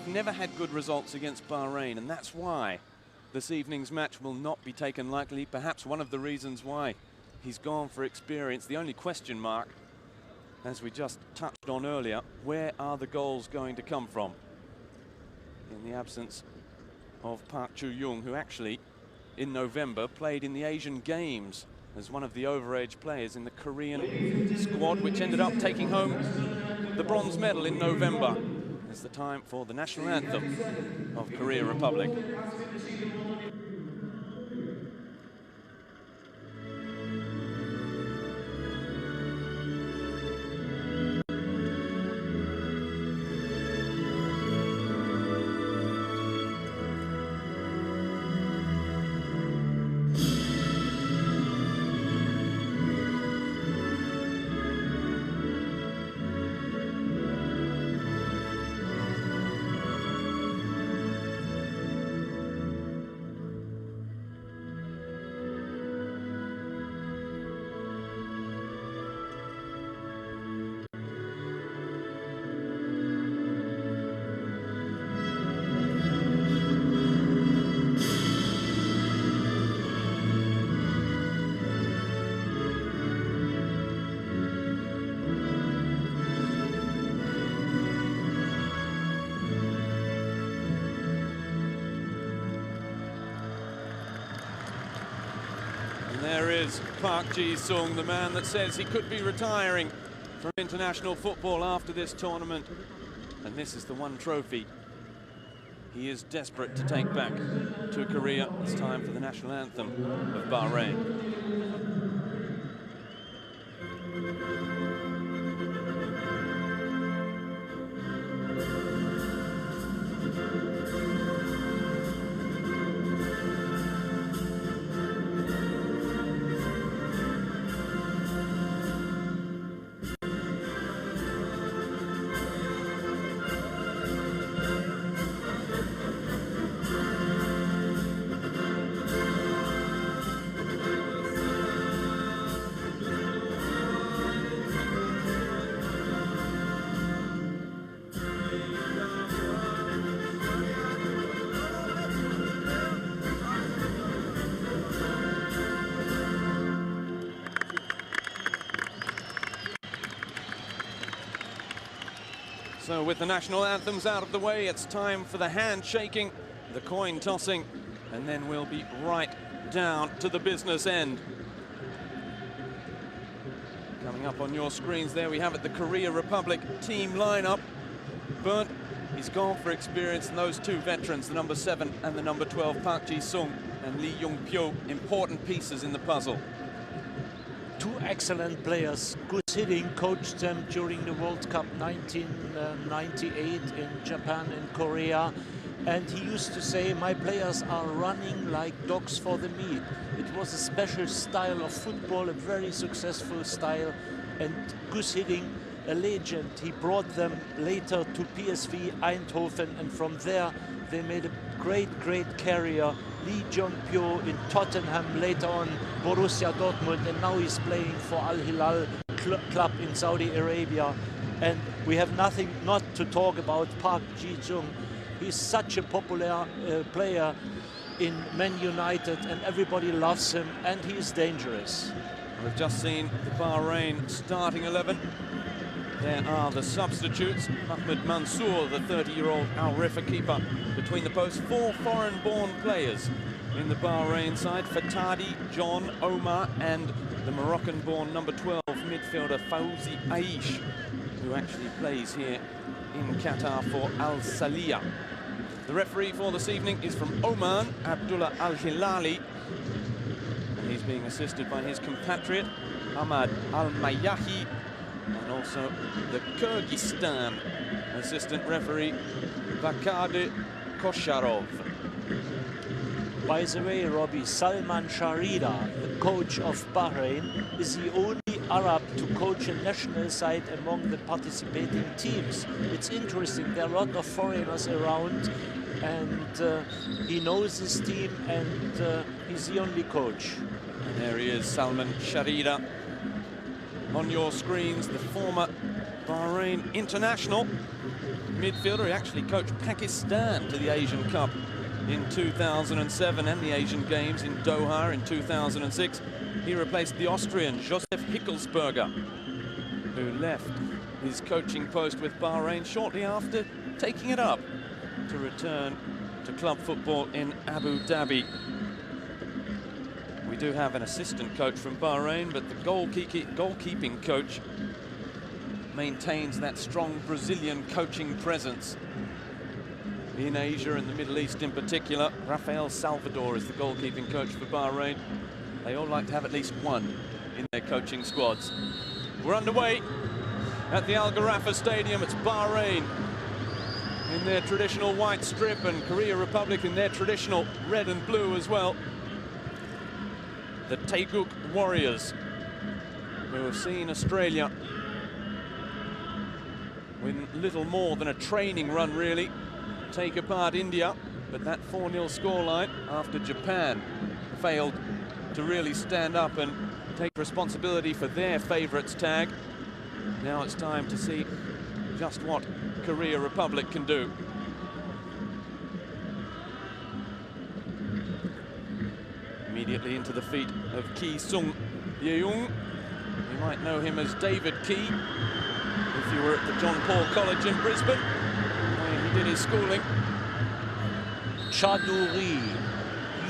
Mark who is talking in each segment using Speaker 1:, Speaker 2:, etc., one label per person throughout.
Speaker 1: They've never had good results against Bahrain, and that's why this evening's match will not be taken lightly. Perhaps one of the reasons why he's gone for experience. The only question mark, as we just touched on earlier, where are the goals going to come from? In the absence of Park Chu-young, who actually in November played in the Asian Games as one of the overage players in the Korean squad, which ended up taking home the bronze medal in November. It's the time for the national anthem of Korea Republic. There is Park Ji-sung, the man that says he could be retiring from international football after this tournament. And this is the one trophy he is desperate to take back to Korea. It's time for the national anthem of Bahrain. So with the national anthems out of the way, it's time for the handshaking, the coin tossing, and then we'll be right down to the business end. Coming up on your screens there, we have it, the Korea Republic team lineup. Bernd, he's gone for experience, and those two veterans, the number 7 and the number 12, Park Ji-sung and Lee Jung-pyo, important pieces in the puzzle.
Speaker 2: Two excellent players. Good hitting, coached them during the World Cup 1998 in Japan and Korea. And he used to say, my players are running like dogs for the meat. It was a special style of football, a very successful style. And Gus hitting, a legend. He brought them later to PSV Eindhoven, and from there they made a great career. Lee Jung-pyo in Tottenham, later on Borussia Dortmund, and now he's playing for Al Hilal club in Saudi Arabia. And we have nothing not to talk about Park Ji-sung. He's such a popular player in Man United, and everybody loves him, and he is dangerous.
Speaker 1: We've just seen the Bahrain starting 11. There are the substitutes. Mahmoud Mansour, the 30-year-old Al Rifa keeper, between the posts. 4 foreign-born players in the Bahrain side. Fatadi, John, Omar, and the Moroccan-born number 12 midfielder Fawzi Aish, who actually plays here in Qatar for Al Saliyah. The referee for this evening is from Oman, Abdullah Al Hilali. And he's being assisted by his compatriot, Ahmad Al Mayahi, and also the Kyrgyzstan assistant referee, Vakade Kosharov.
Speaker 2: By the way, Robbie, Salman Sharida, the coach of Bahrain, is the only Arab to coach a national side among the participating teams. It's interesting, there are a lot of foreigners around, and he knows his team, and he's the only coach.
Speaker 1: And there he is, Salman Sharida. On your screens, the former Bahrain international. midfielder. He actually coached Pakistan to the Asian Cup in 2007 and the Asian Games in Doha in 2006. He replaced the Austrian Josef Hickelsberger, who left his coaching post with Bahrain shortly after taking it up to return to club football in Abu Dhabi. We do have an assistant coach from Bahrain, but the goalkeeping coach maintains that strong Brazilian coaching presence in Asia and the Middle East in particular. Rafael Salvador is the goalkeeping coach for Bahrain. They all like to have at least one in their coaching squads. We're underway at the Al Gharafa Stadium. It's Bahrain in their traditional white strip and Korea Republic in their traditional red and blue as well. The Taeguk Warriors, who have seen Australia with little more than a training run really take apart India, but that 4-0 scoreline after Japan failed to really stand up and take responsibility for their favourites tag. Now it's time to see just what Korea Republic can do. Immediately into the feet of Ki Sung Yeung. You might know him as David Key if you were at the John Paul College in Brisbane, where he did his schooling.
Speaker 2: Chaduri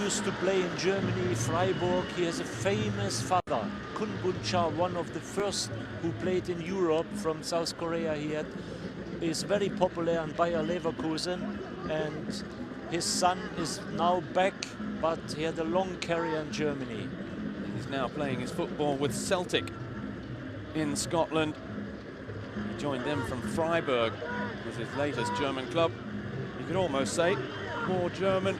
Speaker 2: used to play in Germany, Freiburg. He has a famous father, Kun Bun Cha, one of the first who played in Europe from South Korea. He is very popular in Bayer Leverkusen, and his son is now back, but he had a long career in Germany.
Speaker 1: He's now playing his football with Celtic in Scotland. He joined them from Freiburg, was his latest German club. You could almost say more German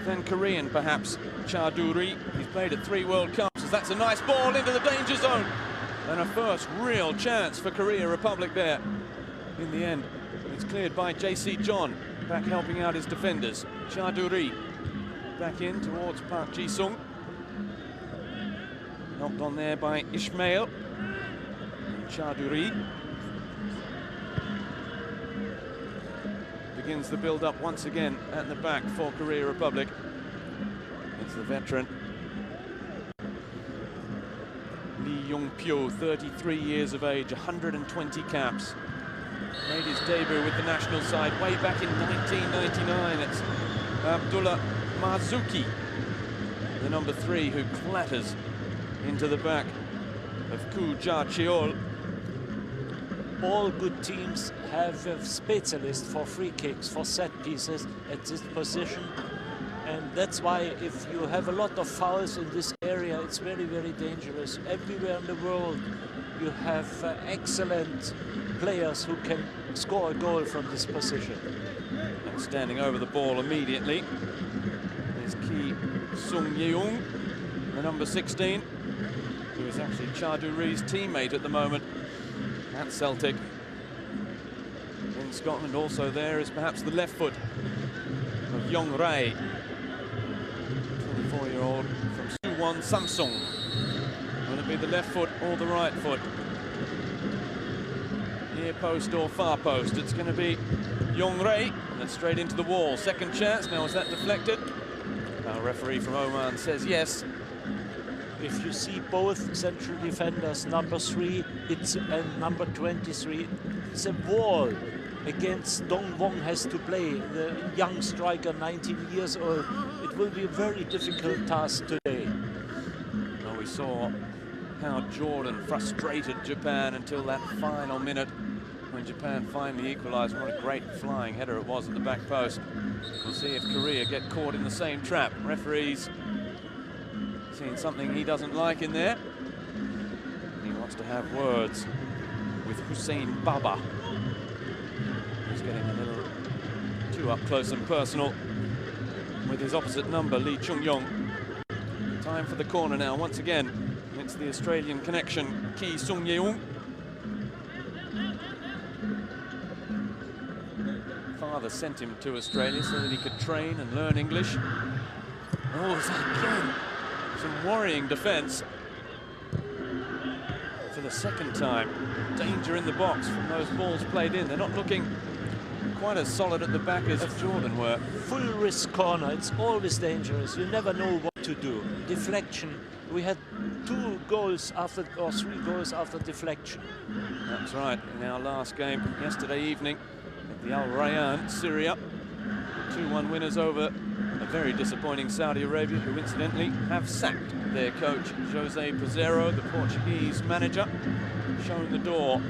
Speaker 1: than Korean, perhaps. Chaduri, he's played at 3 World Cups. That's a nice ball into the danger zone. And a first real chance for Korea Republic there. In the end, it's cleared by JC John, back helping out his defenders. Chaduri back in towards Park Ji-sung. Helped on there by Ismail. And Chaduri begins the build-up once again at the back for Korea Republic. It's the veteran Lee Young-pyo, 33 years of age, 120 caps. Made his debut with the national side way back in 1999. It's Abdullah Marzuki, the number 3, who clatters into the back of Koo Ja-cheol.
Speaker 2: All good teams have a specialist for free kicks, for set pieces at this position. And that's why if you have a lot of fouls in this area, it's very, very dangerous. Everywhere in the world, you have excellent players who can score a goal from this position.
Speaker 1: And standing over the ball immediately is Ki Sung Yeung, the number 16, who is actually Chaduri's teammate at the moment at Celtic. In Scotland also there is perhaps the left foot of Yong Rae, 24-year-old from Suwon Samsung. Will it be the left foot or the right foot? Near post or far post? It's going to be Yong Rae, and then straight into the wall. Second chance. Now is that deflected? Our referee from Oman says yes.
Speaker 2: If you see both central defenders, number 3 and number 23, it's a wall against Dong Wong has to play, the young striker, 19 years old. It will be a very difficult task today.
Speaker 1: Well, we saw how Jordan frustrated Japan until that final minute when Japan finally equalized. What a great flying header it was at the back post. We'll see if Korea get caught in the same trap. Referee's seeing something he doesn't like in there. He wants to have words with Hussein Baba, who's getting a little too up close and personal with his opposite number, Lee Chung-yong. Time for the corner now. Once again, it's the Australian connection, Ki Sung Yeung. Father sent him to Australia so that he could train and learn English. Oh, again, some worrying defence for the second time. Danger in the box from those balls played in. They're not looking quite as solid at the back as Jordan were.
Speaker 2: Full risk corner, it's always dangerous. You never know what to do. Deflection, we had 2 goals after, or 3 goals after deflection.
Speaker 1: That's right, in our last game yesterday evening at the Al Rayyan, Syria. 2-1 winners over a very disappointing Saudi Arabia, who incidentally have sacked their coach, Jose Peseiro, the Portuguese manager, shown the door.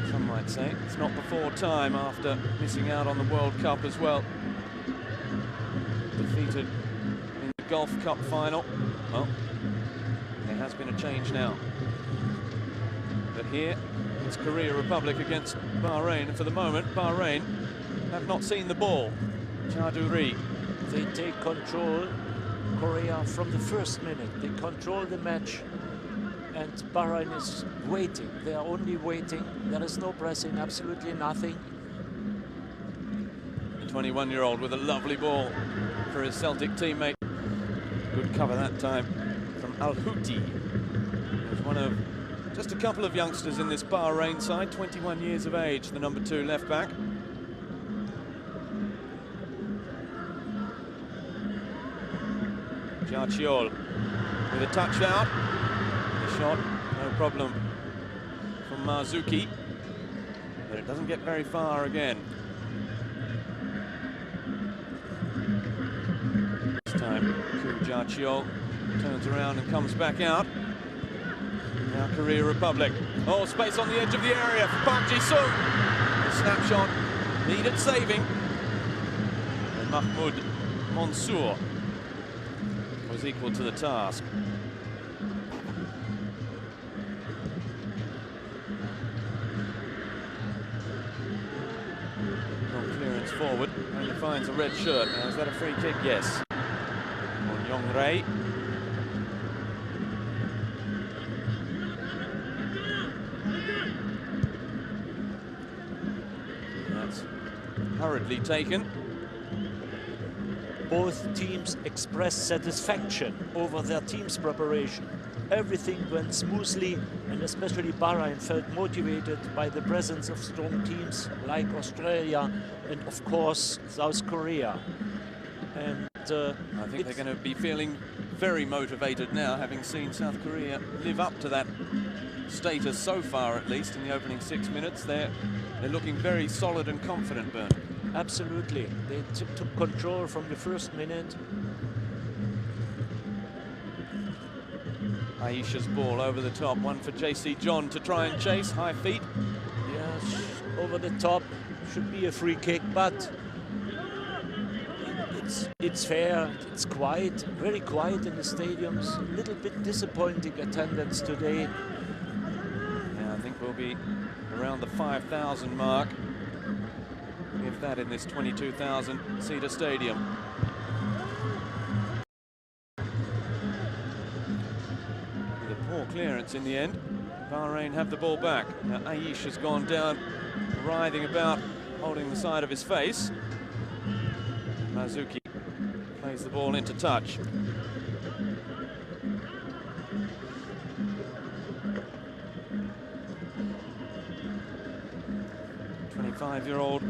Speaker 1: Some might say it's not before time after missing out on the World Cup as well. Defeated in the Gulf Cup final. Well, there has been a change now. But here, it's Korea Republic against Bahrain, and for the moment, Bahrain have not seen the ball. Chaduri.
Speaker 2: They take control, Korea, from the first minute. They control the match, and Bahrain is waiting. They are only waiting. There is no pressing, absolutely nothing.
Speaker 1: The 21-year-old with a lovely ball for his Celtic teammate. Good cover that time from Al-Houthi. He was one of just a couple of youngsters in this Bahrain side, 21 years of age, the number 2 left back. Jarchiol with a touch out. The shot, no problem from Marzuki, but it doesn't get very far again. This time, Jarchiol turns around and comes back out. Now Korea Republic. Oh, space on the edge of the area for Park Ji-sung. The snapshot needed saving. And Mahmoud Mansour was equal to the task. Long clearance forward, and he finds a red shirt. Now, is that a free kick? Yes. On Yong Rei. That's hurriedly taken.
Speaker 2: Both teams expressed satisfaction over their team's preparation. Everything went smoothly, and especially Bahrain felt motivated by the presence of strong teams like Australia and, of course, South Korea. And
Speaker 1: I think they're going to be feeling very motivated now, having seen South Korea live up to that status so far, at least in the opening 6 minutes. They're looking very solid and confident, Bernd.
Speaker 2: Absolutely. They took control from the first minute.
Speaker 1: Aisha's ball over the top. One for JC John to try and chase. High feet.
Speaker 2: Yes, over the top. Should be a free kick, but it's fair. It's quiet. Very quiet in the stadiums. A little bit disappointing attendance today.
Speaker 1: Yeah, I think we'll be around the 5,000 mark, if that, in this 22,000-seater stadium. With a poor clearance in the end, Bahrain have the ball back. Now Aish has gone down, writhing about, holding the side of his face. Marzuki plays the ball into touch. Five-year-old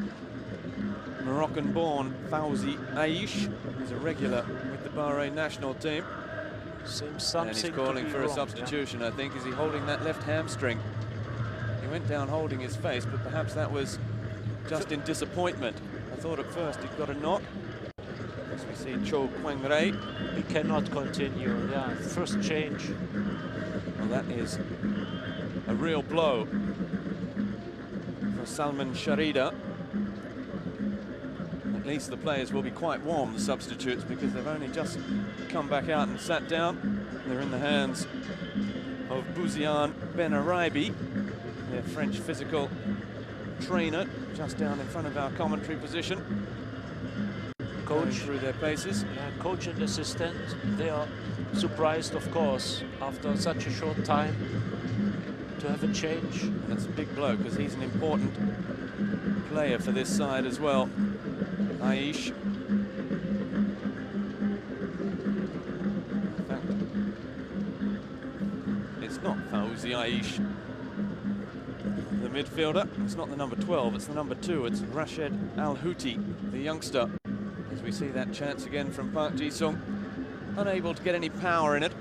Speaker 1: Moroccan-born Fawzi Aish is a regular with the Bahrain national team.
Speaker 2: Seems something.
Speaker 1: And he's calling for a substitution, yeah. I think. Is he holding that left hamstring? He went down holding his face, but perhaps that was just in disappointment. I thought at first he'd got a knock. As we see Cho Kwang-rae.
Speaker 2: He cannot continue. Yeah, first change.
Speaker 1: Well, that is a real blow for Salman Sharida. At least the players will be quite warm, the substitutes, because they've only just come back out and sat down. They're in the hands of Bouziane Benaraibi, their French physical trainer, just down in front of our commentary position. Coach through their paces.
Speaker 2: Yeah, coach and assistant, they are surprised, of course, after such a short time to have a change.
Speaker 1: That's a big blow, because he's an important player for this side as well. Aish. In fact, it's not Fawzi Aish, the midfielder. It's not the number 12, it's the number 2. It's Rashid Al-Houthi, the youngster. As we see that chance again from Park Ji-sung, unable to get any power in it.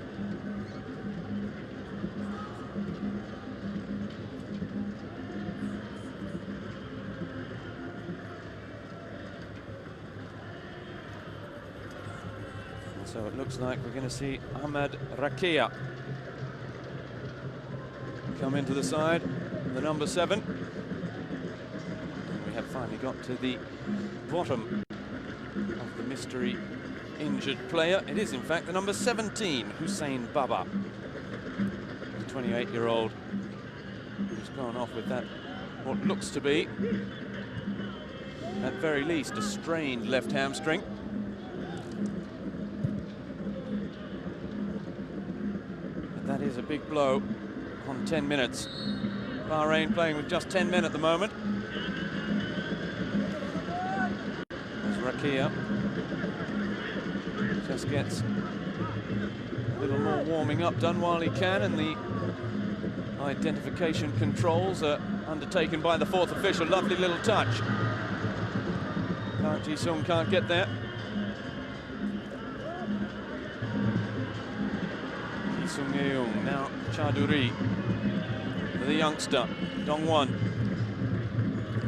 Speaker 1: And so it looks like we're going to see Ahmad Rakia come into the side, the number 7. And we have finally got to the bottom of the mystery injured player. It is in fact the number 17, Hussein Baba, the 28-year-old who's gone off with that, what looks to be, at very least, a strained left hamstring. And that is a big blow on 10 minutes. Bahrain playing with just 10 men at the moment. As Rakia just gets a little more warming up done while he can, and the identification controls are undertaken by the 4th official. Lovely little touch. Park Ji-sung can't get there. Ki-sung-yeong, now Chaduri, the youngster, Dong-won.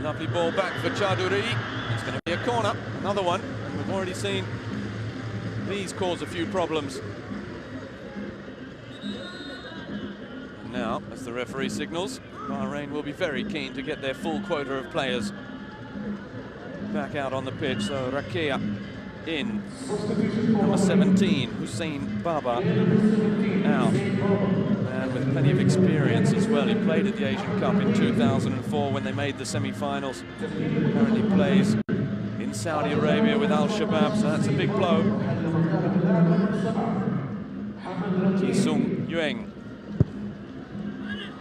Speaker 1: Lovely ball back for Chaduri. It's going to be a corner, another one. And we've already seen these cause a few problems. And now, as the referee signals, Bahrain will be very keen to get their full quota of players back out on the pitch. So Rakia in, number 17, Hussein Baba, out. And with plenty of experience as well. He played at the Asian Cup in 2004 when they made the semi-finals. Currently plays in Saudi Arabia with Al Shabab, so that's a big blow. Ki-sung-yeong.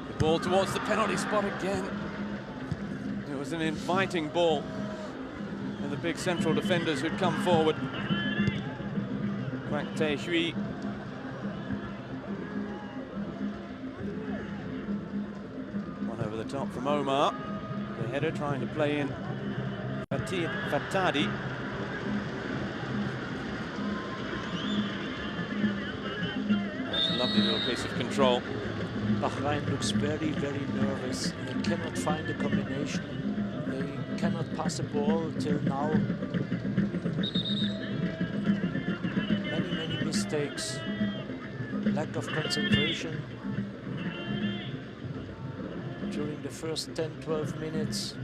Speaker 1: The ball towards the penalty spot again. It was an inviting ball. And the big central defenders who'd come forward. Kwak Tae-hui. One over the top from Omar. The header trying to play in Fatadi. That's a lovely little piece of control.
Speaker 2: Bahrain looks very, very nervous. They cannot find a combination. They cannot pass a ball till now. Many mistakes. Lack of concentration during the first 10-12 minutes.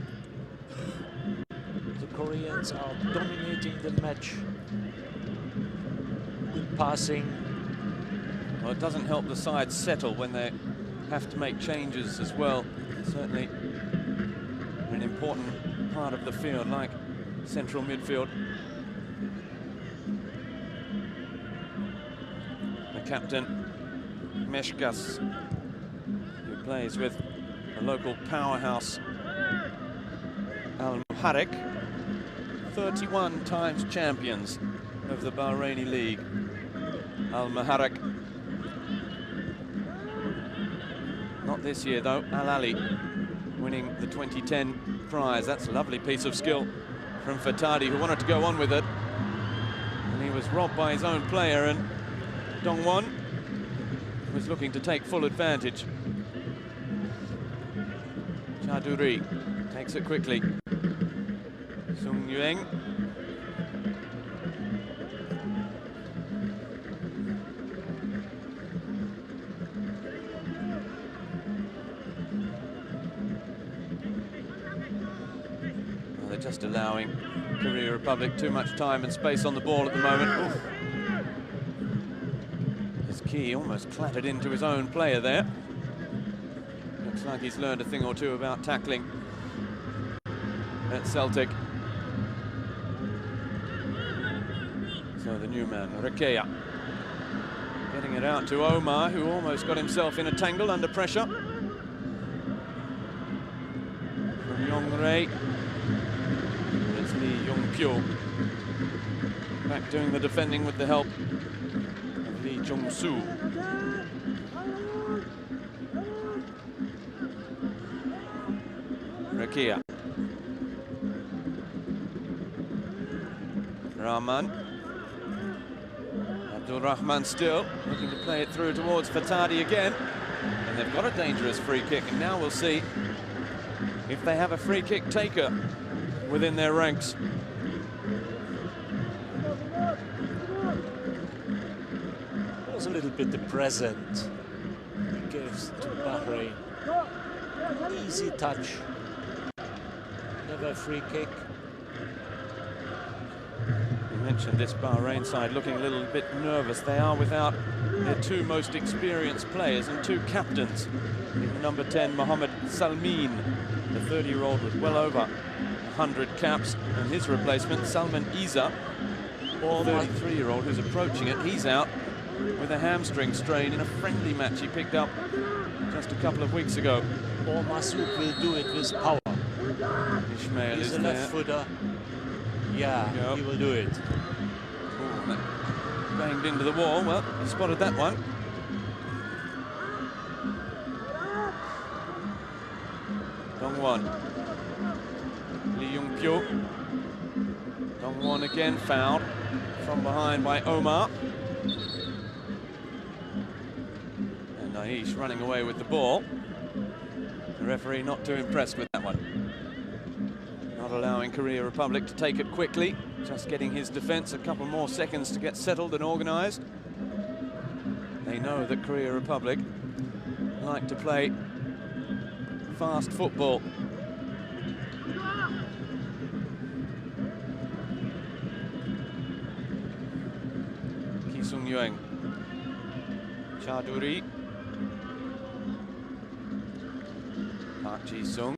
Speaker 2: The Koreans are dominating the match with passing.
Speaker 1: Well, it doesn't help the side settle when they have to make changes as well. Certainly an important part of the field, like central midfield. The captain, Meshkas, who plays with the local powerhouse, Al-Muharrik, 31 times champions of the Bahraini League. Al-Muharrik. Not this year, though. Al-Ali winning the 2010 prize. That's a lovely piece of skill from Fatadi, who wanted to go on with it. And he was robbed by his own player, and Dong-won was looking to take full advantage. Chaduri takes it quickly. Sung-yeong. They're just allowing Korea Republic too much time and space on the ball at the moment. Oof. As Ki almost clattered into his own player there. Looks like he's learned a thing or two about tackling at Celtic. So the new man, Rakia, getting it out to Omar, who almost got himself in a tangle under pressure. From Yong-rae. It's Lee Yong-pyo. Back doing the defending with the help of Lee Jong-soo. Nakia. Rahman. Abdul Rahman still looking to play it through towards Fatadi again. And they've got a dangerous free kick, and now we'll see if they have a free kick taker within their ranks.
Speaker 2: It was a little bit the present he gives to Bahrain. Easy touch, never a free kick.
Speaker 1: You mentioned this Bahrain side looking a little bit nervous. They are without their two most experienced players and two captains. Even number 10, Mohammed Salmin, the 30-year-old with well over 100 caps, and his replacement, Salman Isa, the 33-year-old who's approaching it. He's out with a hamstring strain in a friendly match he picked up just a couple of weeks ago.
Speaker 2: Or Masoud will do it with power.
Speaker 1: Ismail
Speaker 2: He's
Speaker 1: is
Speaker 2: a left footer. Yeah, he will do it.
Speaker 1: Ooh, that banged into the wall. Well, he spotted that one. Dongwon. Lee Jung-pyo. Dongwon again fouled from behind by Omar. And Aish running away with the ball. The referee not too impressed with that one. Not allowing Korea Republic to take it quickly. Just getting his defense a couple more seconds to get settled and organized. They know that Korea Republic like to play fast football. Ki Sung-yueng. Chaduri. Park Ji-sung.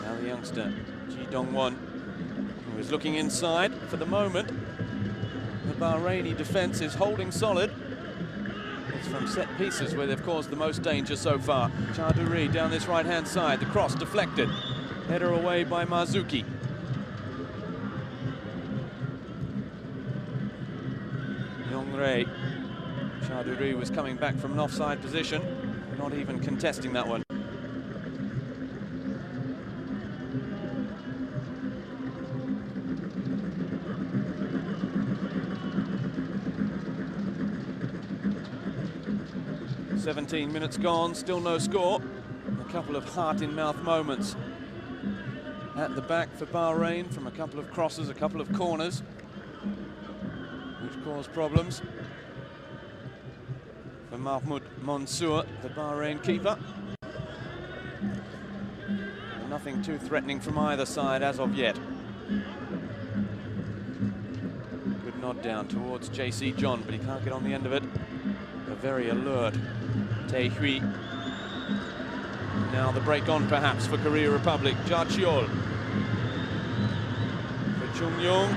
Speaker 1: Now the youngster, Ji Dong-won, who is looking inside for the moment. The Bahraini defense is holding solid. It's from set pieces where they've caused the most danger so far. Chaduri down this right-hand side. The cross deflected. Header away by Marzuki. Yongrei. Chaduri was coming back from an offside position, not even contesting that one. "17 minutes gone, still no score. A couple of heart-in-mouth moments at the back for Bahrain from a couple of crosses, a couple of corners, which caused problems for Mahmoud Mansour, the Bahrain keeper. Nothing too threatening from either side as of yet. Good nod down towards JC John, but he can't get on the end of it. A very alert Tae Hui. Now the break on perhaps for Korea Republic. Ja Cheol. For Chung Young.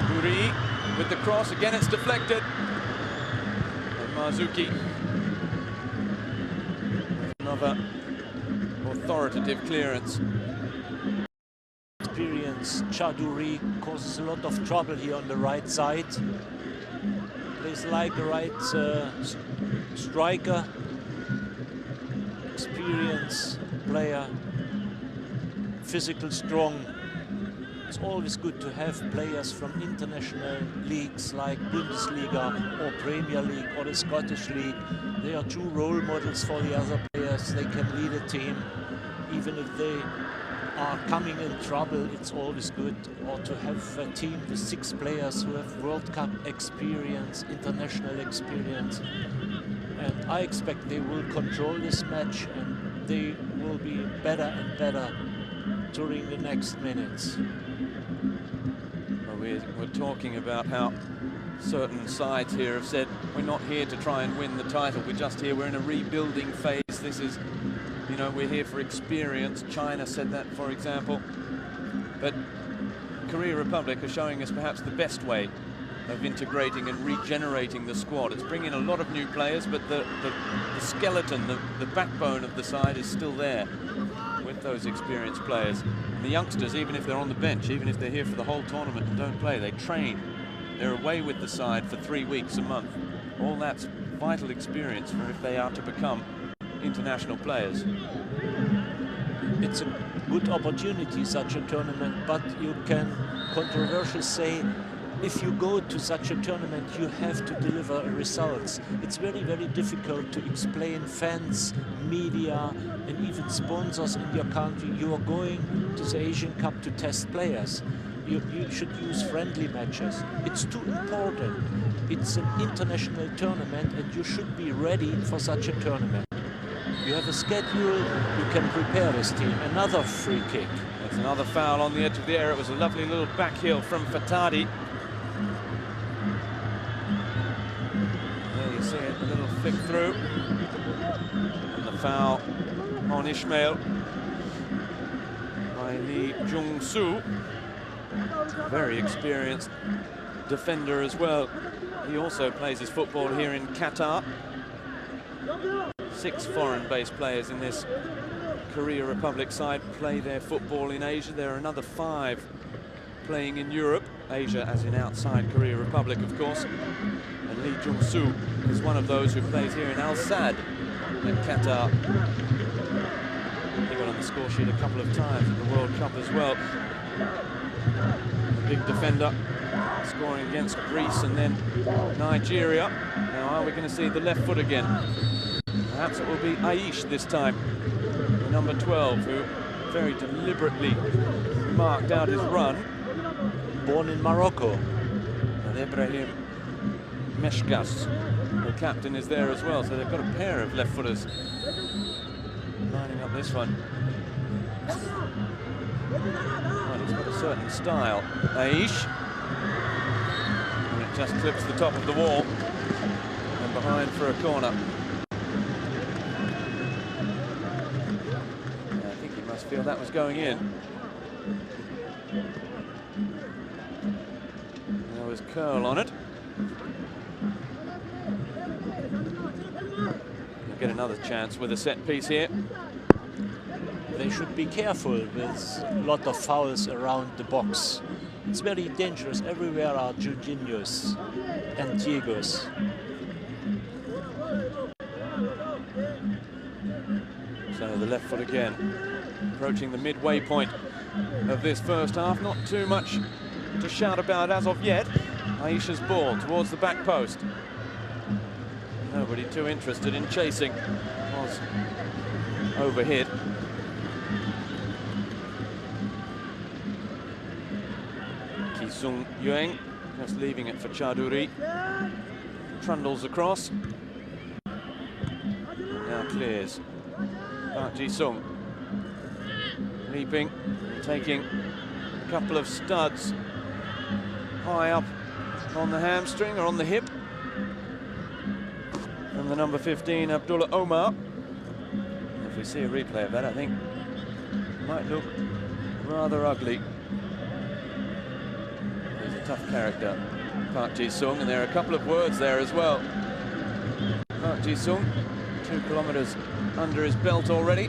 Speaker 1: Buri with the cross. Again it's deflected. And Marzuki. Another authoritative clearance.
Speaker 2: Experience. Chaduri causes a lot of trouble here on the right side. Plays like the right striker. Experienced player. Physical, strong. It's always good to have players from international leagues like Bundesliga or Premier League or the Scottish League. They are true role models for the other players. They can lead a team. Even if they are coming in trouble, it's always good. Or to have a team with 6 players who have World Cup experience, international experience. And I expect they will control this match and they will be better and better during the next minutes.
Speaker 1: Well, we're talking about how certain sides here have said, we're not here to try and win the title, we're just here, we're in a rebuilding phase. This is, you know, we're here for experience. China said that, for example. But Korea Republic are showing us perhaps the best way of integrating and regenerating the squad. It's bringing a lot of new players, but the skeleton, the backbone of the side is still there with those experienced players. And the youngsters, even if they're on the bench, even if they're here for the whole tournament and don't play, they train. They're away with the side for 3 weeks, a month. All that's vital experience for if they are to become international players.
Speaker 2: it's a good opportunity, such a tournament, but you can controversially say, if you go to such a tournament, you have to deliver results. It's very, very difficult to explain fans, media, and even sponsors in your country, you are going to the Asian Cup to test players. You should use friendly matches. It's too important. It's an international tournament, and you should be ready for such a tournament. You have a schedule, you can prepare this team. Another free kick.
Speaker 1: That's another foul on the edge of the area. It was a lovely little back heel from Fatadi. There you see it, a little flick through. And the foul on Ismail by Lee Jung-soo. Very experienced defender as well. He also plays his football here in Qatar. 6 foreign-based players in this Korea Republic side play their football in Asia. There are another 5 playing in Europe. Asia as in outside Korea Republic, of course. And Lee Jung-soo is one of those who plays here in Al Sadd in Qatar. He got on the score sheet a couple of times in the World Cup as well. A big defender, scoring against Greece and then Nigeria. Now, are we going to see the left foot again? Perhaps it will be Aish this time, the number 12, who very deliberately marked out his run.
Speaker 2: Born in Morocco.
Speaker 1: And Ibrahim Meshkas, the captain, is there as well, so they've got a pair of left footers lining up this one. Well, he's got a certain style, Aish. And it just clips the top of the wall and behind for a corner. I think he must feel that was going in. There was curl on it. He'll get another chance with a set piece here.
Speaker 2: They should be careful with a lot of fouls around the box. It's very dangerous. Everywhere are Jorginhos and Diegos.
Speaker 1: So the left foot again, approaching the midway point of this first half. Not too much to shout about as of yet. Aisha's ball towards the back post. Nobody too interested in chasing. Was overhit. Ki-sung Yueng just leaving it for Chaduri. Trundles across. Now clears. Park Ji-sung leaping, taking a couple of studs high up on the hamstring or on the hip from the number 15, Abdullah Omar. If we see a replay of that, I think it might look rather ugly. He's a tough character, Park Ji-sung, and there are a couple of words there as well. Park Ji-sung, 2 kilometers under his belt already.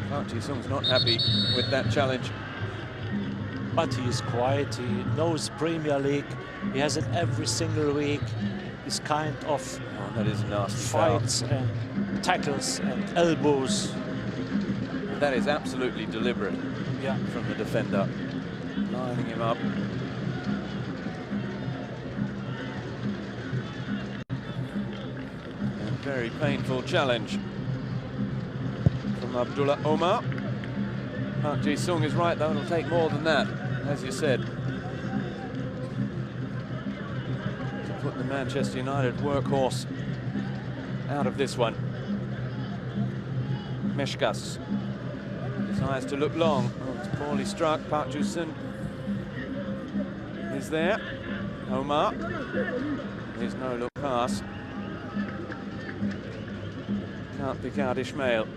Speaker 1: Park Ji-sung's not happy with that challenge.
Speaker 2: But he is quiet, he knows Premier League, he has it every single week. This kind of
Speaker 1: that is nasty
Speaker 2: fights
Speaker 1: foul.
Speaker 2: And tackles and elbows.
Speaker 1: That is absolutely deliberate,
Speaker 2: yeah,
Speaker 1: from the defender, lining him up. And very painful challenge from Abdullah Omar. Park Ji-sung is right though, it'll take more than that, as you said, to put the Manchester United workhorse out of this one. Meshkas decides to look long. Oh, it's poorly struck. Park Ji-sung is there. Omar. There's no look pass. Can't pick out Ismail.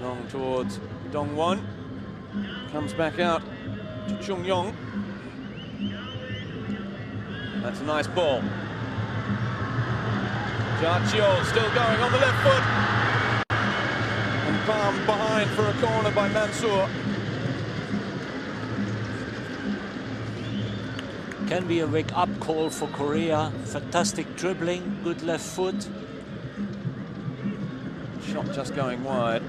Speaker 1: Long towards Dongwon. Comes back out to Chung Yong. That's a nice ball. Jia Chio still going on the left foot. And palmed behind for a corner by Mansour.
Speaker 2: Can be a wake-up call for Korea. Fantastic dribbling, good left foot.
Speaker 1: Shot just going wide.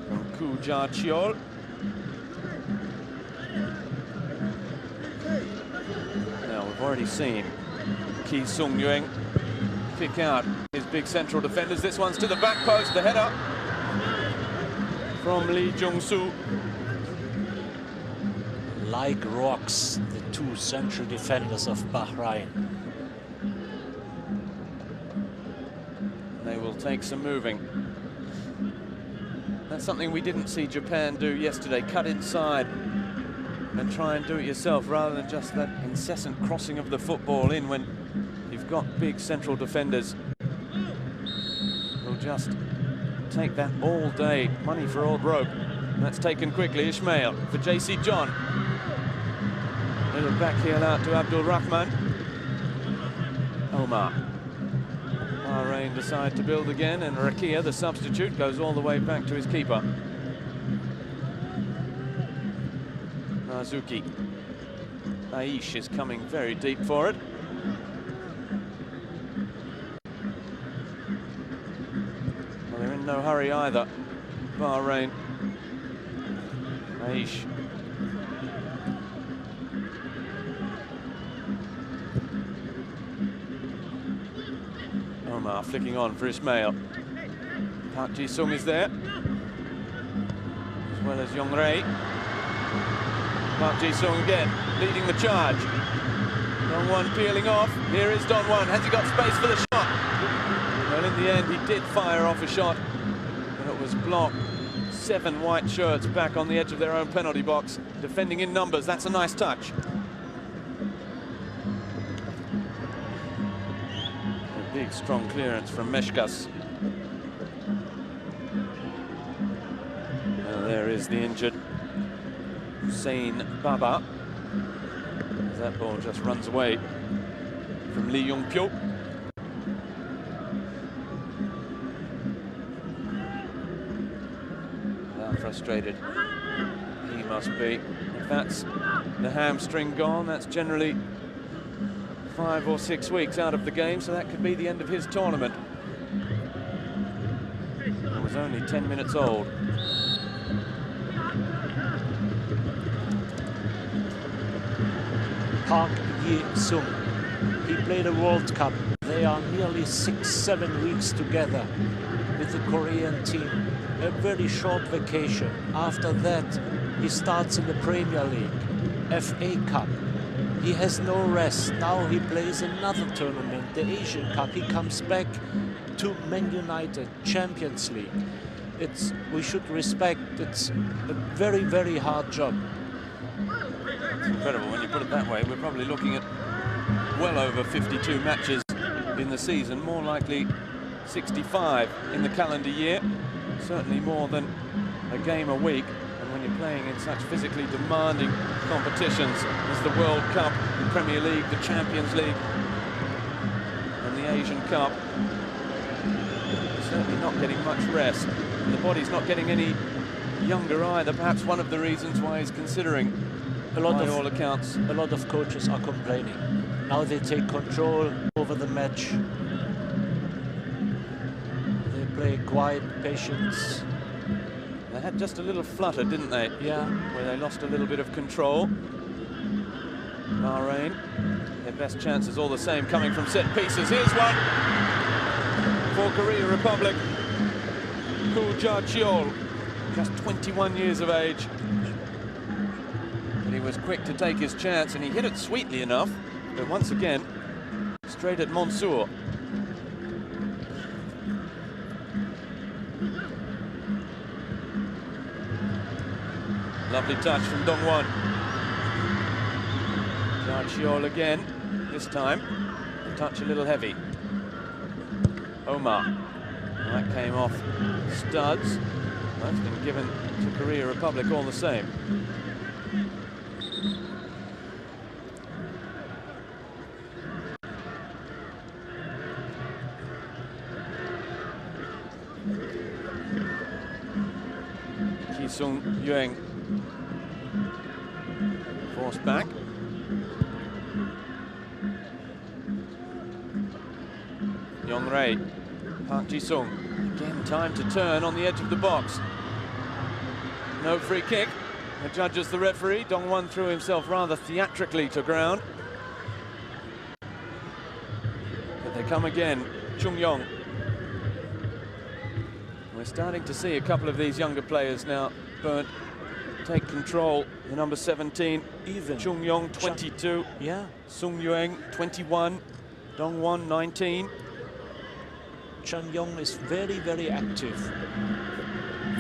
Speaker 1: From Koo-ja-cheol. Now, we've already seen Ki Sung-yueng pick out his big central defenders. This one's to the back post, the header from Lee Jung-soo.
Speaker 2: Like rocks, the two central defenders of Bahrain.
Speaker 1: They will take some moving. That's something we didn't see Japan do yesterday. Cut inside and try and do it yourself rather than just that incessant crossing of the football in when you've got big central defenders who'll just take that all day. Money for old rope. And that's taken quickly. Ismail for JC John. Little back heel out to Abdul Rahman. Omar. Bahrain decide to build again, and Rakia, the substitute, goes all the way back to his keeper. Nazuki. Aish is coming very deep for it. Well, they're in no hurry either. Bahrain. Aish. Omar flicking on for Ismail. Park Ji-sung is there, as well as Yong Rei. Park Ji-sung again, leading the charge. Dong-won peeling off. Here is Dong-won. Has he got space for the shot? Well, in the end, he did fire off a shot, but it was blocked. 7 white shirts back on the edge of their own penalty box, defending in numbers. That's a nice touch. Big, strong clearance from Meshkas. There is the injured Hussein Baba. That ball just runs away from Lee Yong-pyo. How frustrated he must be. If that's the hamstring gone, that's generally 5 or 6 weeks out of the game, so that could be the end of his tournament. He was only 10 minutes old.
Speaker 2: Park Ji-sung. He played a World Cup. They are nearly 6-7 weeks together with the Korean team. A very short vacation. After that, he starts in the Premier League, FA Cup. He has no rest. Now he plays another tournament, the Asian Cup. He comes back to Man United, Champions League. We should respect, it's a very, very hard job.
Speaker 1: It's incredible when you put it that way. We're probably looking at well over 52 matches in the season, more likely 65 in the calendar year. Certainly more than a game a week. When you're playing in such physically demanding competitions as the World Cup, the Premier League, the Champions League, and the Asian Cup, you're certainly not getting much rest. And the body's not getting any younger either. Perhaps one of the reasons why he's considering, by all accounts.
Speaker 2: A lot of coaches are complaining. Now they take control over the match. They play quiet, patience.
Speaker 1: They had just a little flutter, didn't they?
Speaker 2: Yeah.
Speaker 1: Where they lost a little bit of control. Bahrain, their best chances all the same coming from set pieces. Here's one for Korea Republic. Koo-ja-cheol, just 21 years of age. But he was quick to take his chance, and he hit it sweetly enough. But once again, straight at Mansour. Lovely touch from Dong-won. Ja-cheol again, this time. The touch a little heavy. Omar. That came off studs. That's been given to Korea Republic all the same. Ki Sung-yueng for cross back. Yong-rae, Park Ji-sung, again time to turn on the edge of the box. No free kick. Adjudges the referee. Dong-won threw himself rather theatrically to ground. But they come again. Chung-yong. We're starting to see a couple of these younger players now, Bernd, take control. The number 17,
Speaker 2: Even
Speaker 1: Chung-yong, 22.
Speaker 2: Yeah.
Speaker 1: Sung-yueng, 21. Dong-won, 19.
Speaker 2: Chung-yong is very, very active.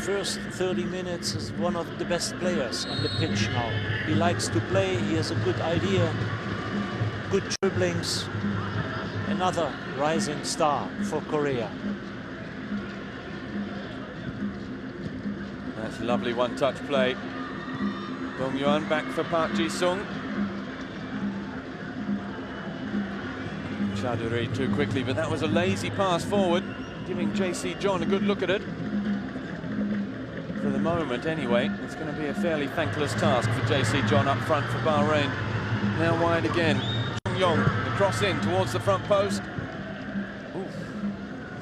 Speaker 2: First 30 minutes is one of the best players on the pitch now. He likes to play, he has a good idea, good dribblings. Another rising star for Korea.
Speaker 1: That's a lovely one-touch play. Dong-yuan back for Park Ji-sung. Chaduri too quickly, but that was a lazy pass forward, giving JC John a good look at it. For the moment, anyway, it's going to be a fairly thankless task for JC John up front for Bahrain. Now wide again. Chung-yong, the cross in towards the front post. Oof.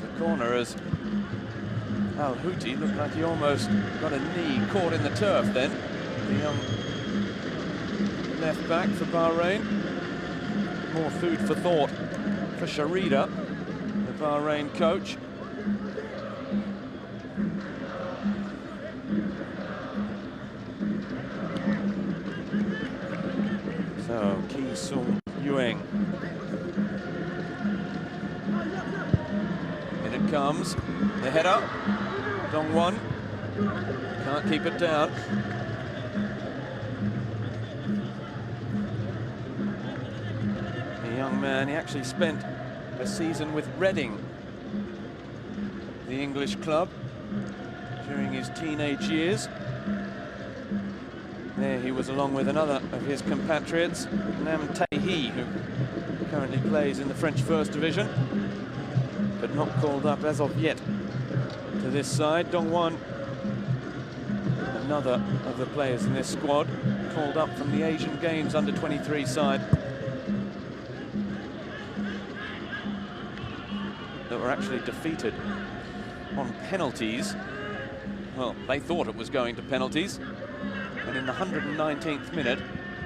Speaker 1: The corner as Al Houthi looked like he almost got a knee caught in the turf then. The young left back for Bahrain. More food for thought for Sharida, the Bahrain coach. So, Ki Sung-yueng. In it comes. The header. Dong-won. Can't keep it down. The young man, he actually spent a season with Reading, the English club, during his teenage years. There he was along with another of his compatriots, Nam Tae-hee, who currently plays in the French First Division, but not called up as of yet to this side. Dong-won, another of the players in this squad, called up from the Asian Games under-23 side that were actually defeated on penalties. Well, they thought it was going to penalties. And in the 119th minute,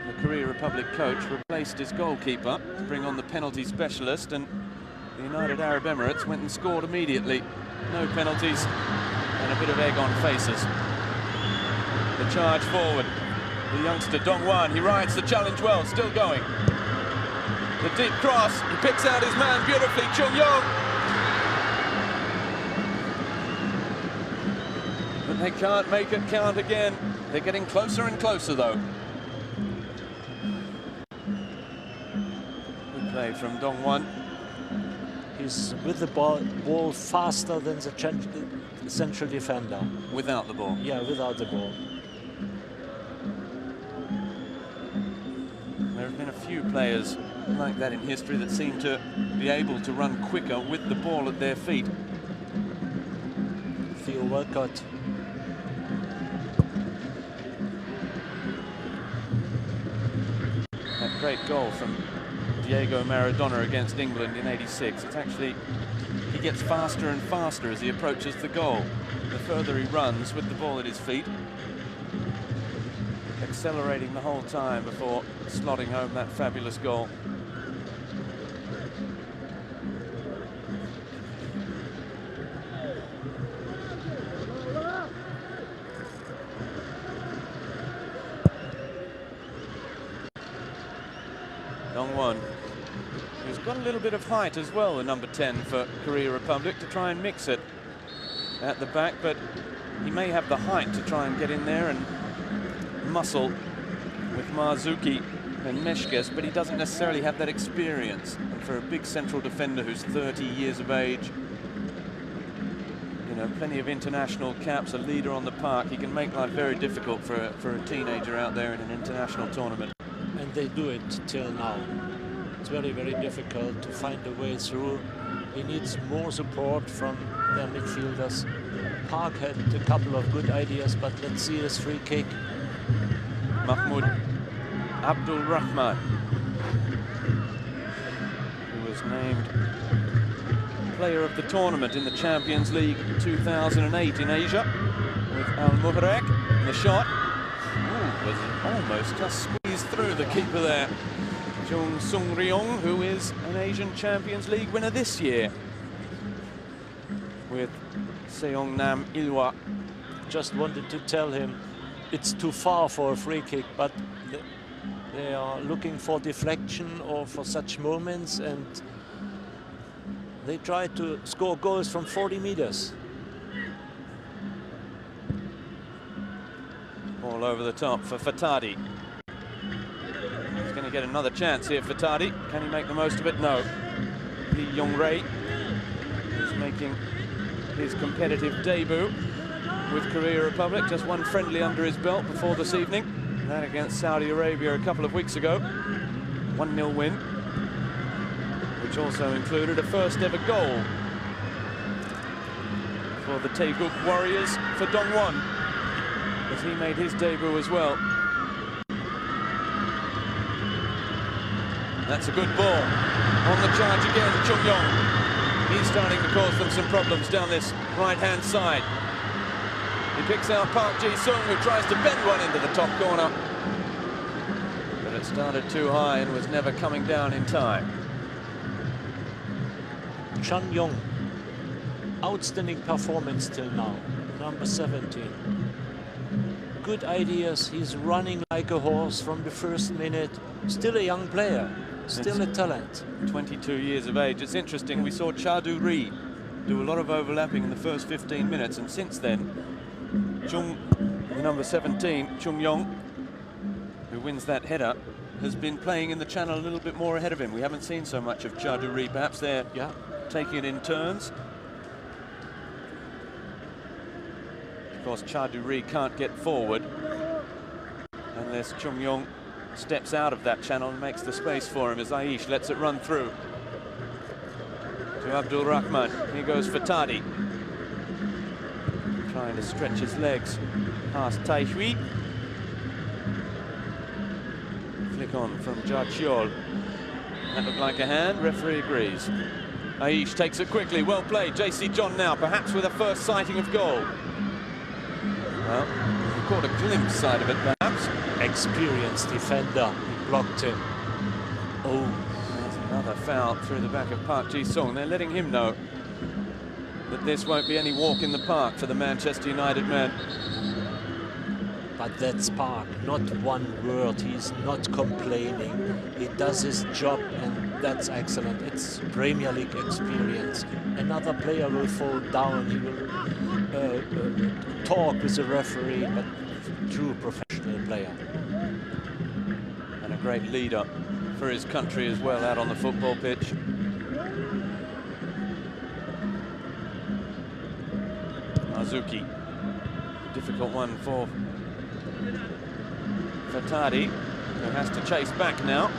Speaker 1: the Korea Republic coach replaced his goalkeeper to bring on the penalty specialist, and the United Arab Emirates went and scored immediately. No penalties and a bit of egg on faces. The charge forward. The youngster Dong-won, he rides the challenge well, still going. The deep cross, he picks out his man beautifully, Chung-yong. But they can't make it count again. They're getting closer and closer, though. Good play from Dong-won.
Speaker 2: He's with the ball faster than the central defender.
Speaker 1: Without the ball?
Speaker 2: Yeah, without the ball.
Speaker 1: There have been a few players like that in history that seem to be able to run quicker with the ball at their feet.
Speaker 2: Theo Walcott.
Speaker 1: That great goal from Diego Maradona against England in '86. It's actually, he gets faster and faster as he approaches the goal. The further he runs with the ball at his feet, accelerating the whole time before slotting home that fabulous goal. Dong-won, who's got a little bit of height as well, the number 10 for Korea Republic, to try and mix it at the back, but he may have the height to try and get in there and muscle with Marzuki and Meshkes, but he doesn't necessarily have that experience. And for a big central defender who's 30 years of age, you know, plenty of international caps, a leader on the park, he can make life very difficult for a teenager out there in an international tournament.
Speaker 2: And they do it till now. It's very, very difficult to find a way through. He needs more support from their midfielders. Park had a couple of good ideas, but let's see this free kick.
Speaker 1: Mahmoud Abdul Rahman, who was named Player of the Tournament in the Champions League 2008 in Asia with Al Muharraq. The shot was almost just squeezed through the keeper there. Jung Sung Ryong, who is an Asian Champions League winner this year with Seongnam Ilhwa.
Speaker 2: Just wanted to tell him it's too far for a free kick, but they are looking for deflection or for such moments, and they try to score goals from 40 meters.
Speaker 1: All over the top for Fatadi. He's going to get another chance here, Fatadi. Can he make the most of it? No. Lee Yong-rae is making his competitive debut with Korea Republic. Just one friendly under his belt before this evening. That against Saudi Arabia a couple of weeks ago. 1-0 win, which also included a first ever goal for the Taeguk Warriors for Dongwon, as he made his debut as well. That's a good ball. On the charge again, Chung Yong. He's starting to cause them some problems down this right-hand side. He picks out Park Ji-sung, who tries to bend one into the top corner. But it started too high and was never coming down in time.
Speaker 2: Chan Yong, outstanding performance till now, number 17. Good ideas, he's running like a horse from the first minute. Still a young player, still a talent.
Speaker 1: 22 years of age. It's interesting, we saw Cha Do-ri do a lot of overlapping in the first 15 minutes, and since then, the number 17, Chung Yong, who wins that header, has been playing in the channel a little bit more ahead of him. We haven't seen so much of Cha Do-ri. Perhaps they're taking it in turns. Of course, Cha Do-ri can't get forward unless Chung Yong steps out of that channel and makes the space for him, as Aish lets it run through to Abdul Rahman. Here goes Fatadi, trying to stretch his legs past Tai Hui. Flick on from Jia Chiol. That looked like a hand. Referee agrees. Aish takes it quickly. Well played. JC John now, perhaps with a first sighting of goal. Well, he caught a glimpse side of it, perhaps.
Speaker 2: Experienced defender, he blocked him. Oh,
Speaker 1: there's another foul through the back of Park Ji-sung. They're letting him know that this won't be any walk in the park for the Manchester United man.
Speaker 2: But that's Park, not one word. He's not complaining. He does his job, and that's excellent. It's Premier League experience. Another player will fall down. He will talk with the referee, but true professional player.
Speaker 1: And a great leader for his country as well out on the football pitch. Azuki, difficult one for Fatadi, who has to chase back now.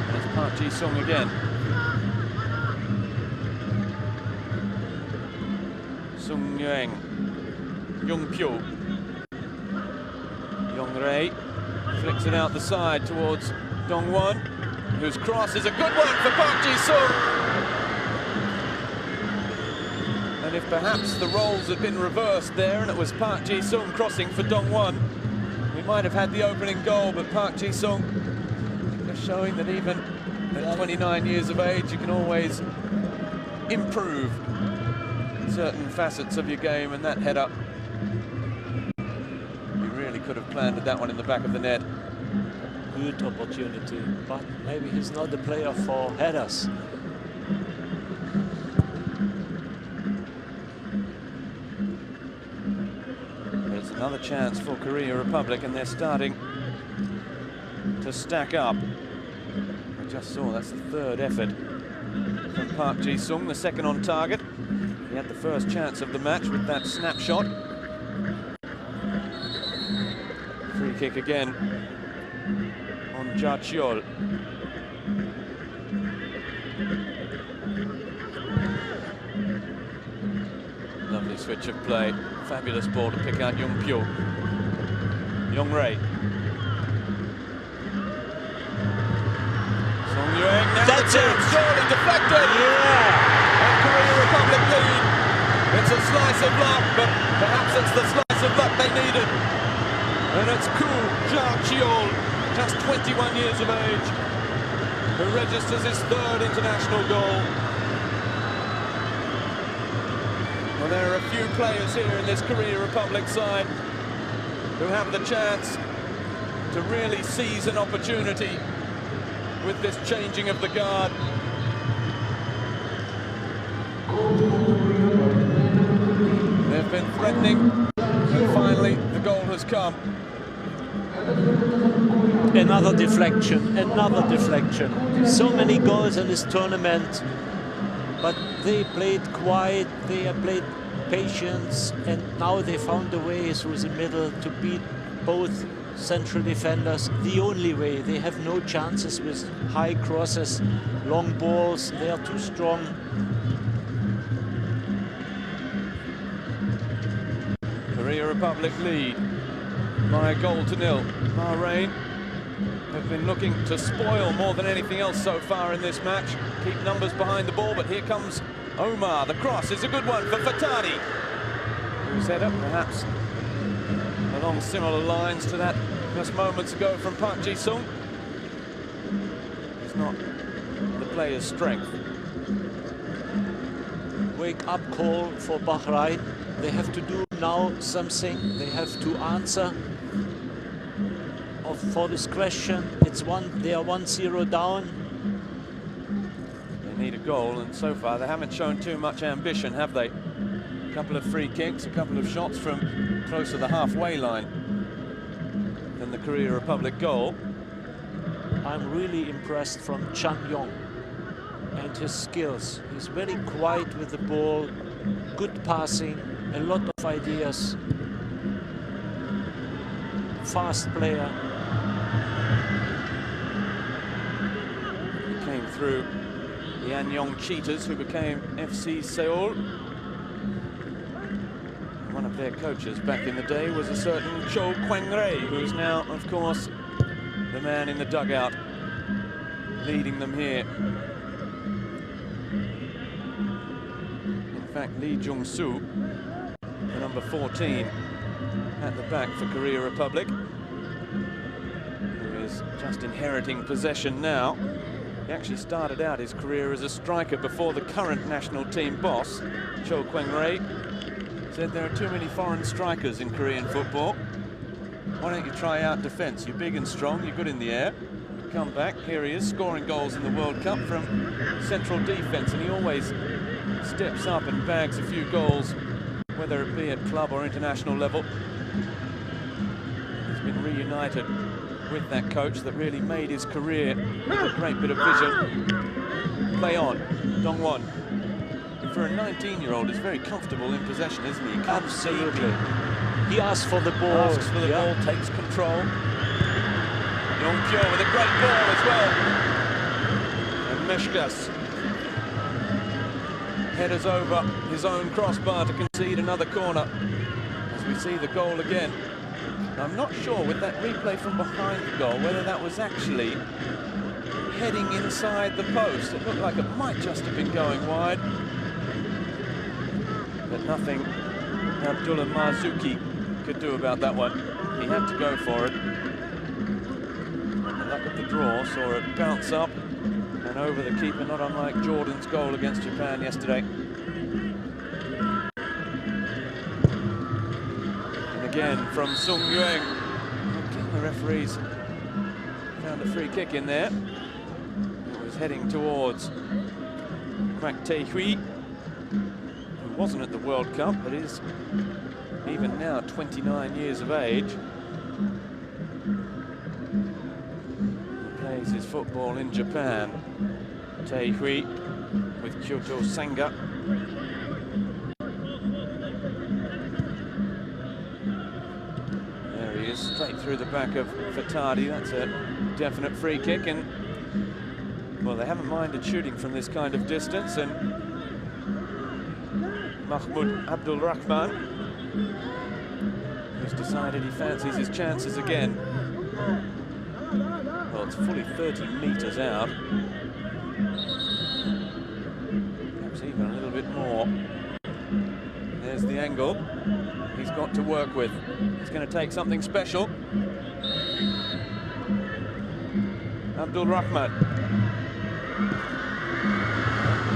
Speaker 1: And it's Park Ji-sung again. Sung Yueng, Jung Pyo, Yong-rae flicks it out the side towards Dongwon, whose cross is a good one for Park Ji-sung. And if perhaps the roles had been reversed there and it was Park Ji-sung crossing for Dongwon, we might have had the opening goal. But Park Ji-sung is showing that even at 29 years of age, you can always improve certain facets of your game, and that header, he really could have planted that one in the back of the net.
Speaker 2: Good opportunity, but maybe he's not the player for headers.
Speaker 1: There's another chance for Korea Republic, and they're starting to stack up. We just saw that's the third effort from Park Ji-sung, the second on target. He had the first chance of the match with that snapshot. Free kick again on Jia Chiol. Lovely switch of play. Fabulous ball to pick out Jung Pyo. Yong-rae. Yueng. Now
Speaker 2: That's
Speaker 1: the
Speaker 2: it.
Speaker 1: chance, surely deflected.
Speaker 2: Yeah.
Speaker 1: And Korea Republic lead. It's a slice of luck, but perhaps it's the slice of luck they needed. And it's Koo Ja-cheol, just 21 years of age, who registers his third international goal. Well, there are a few players here in this Korea Republic side who have the chance to really seize an opportunity with this changing of the guard. They've been threatening, and finally the goal has come.
Speaker 2: Another deflection, another deflection. So many goals in this tournament, but they played quiet, they have played patience, and now they found a way through the middle to beat both central defenders. The only way. They have no chances with high crosses, long balls. They are too strong.
Speaker 1: Korea Republic lead by 1-0. Bahrain have been looking to spoil more than anything else so far in this match. Keep numbers behind the ball, but here comes Omar. The cross is a good one for Fatani, whose header perhaps along similar lines to that just moments ago from Park Ji-sung. It's not the player's strength.
Speaker 2: Wake up call for Bahrain. They have to do now something. They have to answer for this question. They are 1-0 down.
Speaker 1: They need a goal, and so far they haven't shown too much ambition, have they? A couple of free kicks, a couple of shots from close to the halfway line than the Korea Republic goal.
Speaker 2: I'm really impressed from Chan Yong and his skills. He's very quiet with the ball, good passing, a lot of ideas, fast player.
Speaker 1: He came through the Anyong Cheetahs, who became FC Seoul. One of their coaches back in the day was a certain Cho Kwang-rae, who's now, of course, the man in the dugout leading them here. In fact, Lee Jung-soo, the number 14 at the back for Korea Republic, who is just inheriting possession now. He actually started out his career as a striker before the current national team boss, Cho Kwang-rae, said there are too many foreign strikers in Korean football. Why don't you try out defence? You're big and strong, you're good in the air. You come back, here he is, scoring goals in the World Cup from central defence, and he always steps up and bags a few goals, whether it be at club or international level. He's been reunited with that coach that really made his career with a great bit of vision. Play on, Dongwon. For a 19-year-old, is very comfortable in possession, isn't he?
Speaker 2: Absolutely. He asks for the ball.
Speaker 1: Asks for the ball, takes control. Yong-pyo with a great ball as well. And Meshkas headers over his own crossbar to concede another corner. As we see the goal again. I'm not sure with that replay from behind the goal whether that was actually heading inside the post. It looked like it might just have been going wide. But nothing Abdullah Marzuki could do about that one. He had to go for it. And the luck of the draw saw it bounce up and over the keeper, not unlike Jordan's goal against Japan yesterday. And again from Sung Yueng. Again, the referees found a free kick in there. It was heading towards Kwak Tae-hui, who wasn't at the World Cup, but is even now 29 years of age. He plays his football in Japan. Tae-hui with Kyoto Sanga. There he is, straight through the back of Fatadi. That's a definite free kick, and well, they haven't minded shooting from this kind of distance, and Mahmoud Abdul Rahman, who's decided he fancies his chances again. Well, it's fully 30 meters out. little bit more. There's the angle he's got to work with. It's going to take something special. Abdul Rahman.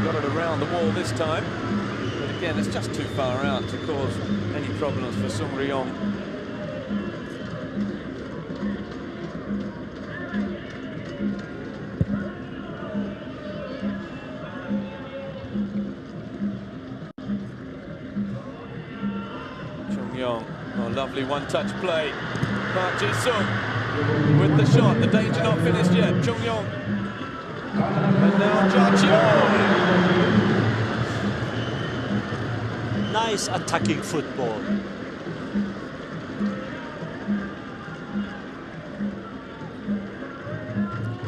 Speaker 1: Got it around the wall this time. But again, it's just too far out to cause any problems for Sung Ryong. Oh, lovely one-touch play. Park Ji-sung with the shot. The danger not finished yet. Chung Yong. And now Jia Chio.
Speaker 2: Nice attacking football.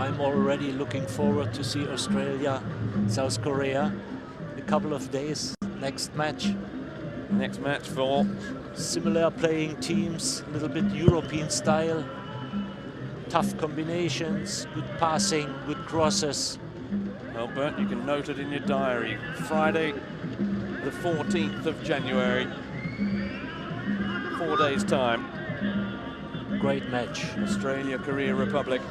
Speaker 2: I'm already looking forward to see Australia, South Korea in a couple of days. Next match.
Speaker 1: Next match for
Speaker 2: similar playing teams, a little bit European style, tough combinations, good passing, good crosses.
Speaker 1: Well, Bernd, you can note it in your diary. Friday, the 14th of January, 4 days' time.
Speaker 2: Great match.
Speaker 1: Australia, Korea, Republic.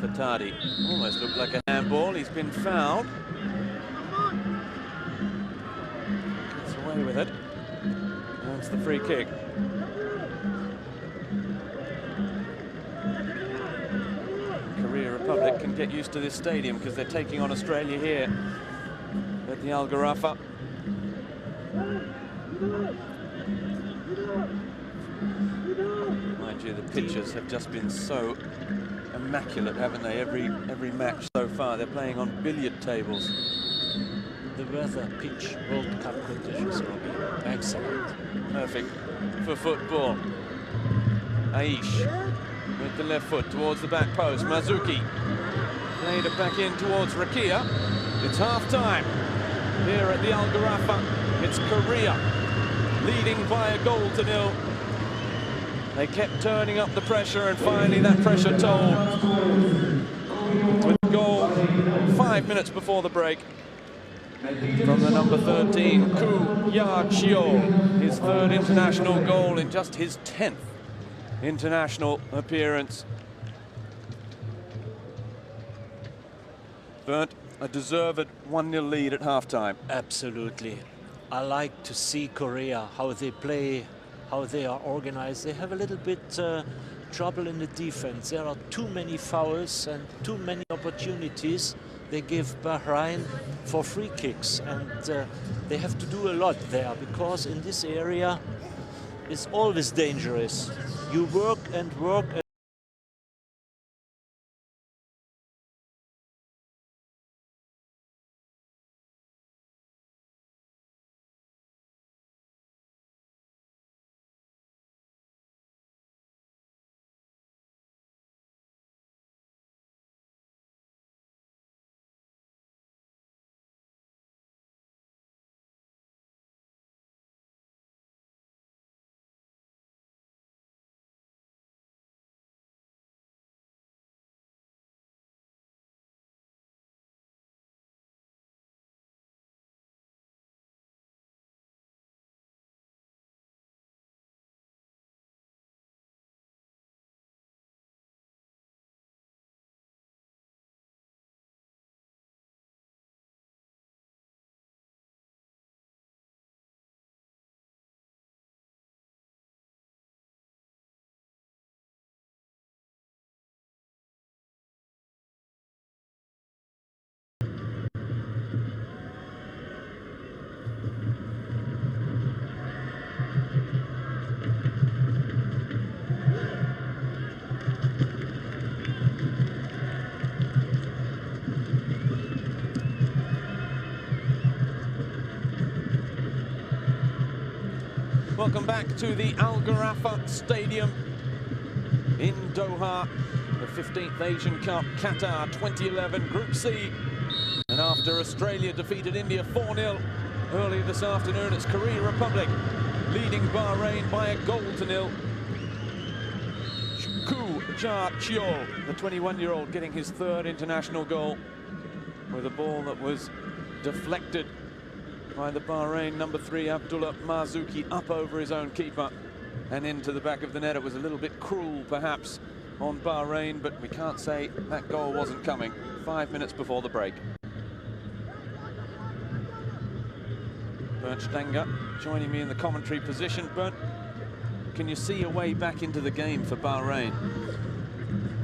Speaker 1: Fatadi almost looked like a handball. He's been fouled. Gets away with it. That's the free kick. Korea Republic can get used to this stadium because they're taking on Australia here at the Al Gharafa. Mind you, the pitches have just been so immaculate, haven't they? Every match so far, they're playing on billiard tables.
Speaker 2: The weather, pitch, World Cup conditions will be excellent.
Speaker 1: Perfect for football. Aish with the left foot towards the back post. Mazuki played it back in towards Rakia. It's half-time here at the Al Gharafa. It's Korea leading by a goal to nil. They kept turning up the pressure, and finally that pressure told with the goal 5 minutes before the break from the number 13, Koo Ya-chio, his third international goal in just his 10th international appearance. Bernd, a deserved 1-0 lead at halftime.
Speaker 2: Absolutely. I like to see Korea, how they play, how they are organized. They have a little bit trouble in the defense. There are too many fouls and too many opportunities they give Bahrain for free kicks, and they have to do a lot there, because in this area it's always dangerous. You work and work and
Speaker 1: Welcome back to the Al Gharafa Stadium in Doha, the 15th Asian Cup, Qatar 2011, Group C. And after Australia defeated India 4-0 early this afternoon, it's Korea Republic leading Bahrain by a goal to nil. Koo Cha Chiol, the 21-year-old, getting his third international goal with a ball that was deflected by the Bahrain number 3 Abdullah Marzuki up over his own keeper and into the back of the net. It was a little bit cruel perhaps on Bahrain, but we can't say that goal wasn't coming 5 minutes before the break. Bernd Stenger joining me in the commentary position. Bernd, can you see a way back into the game for Bahrain?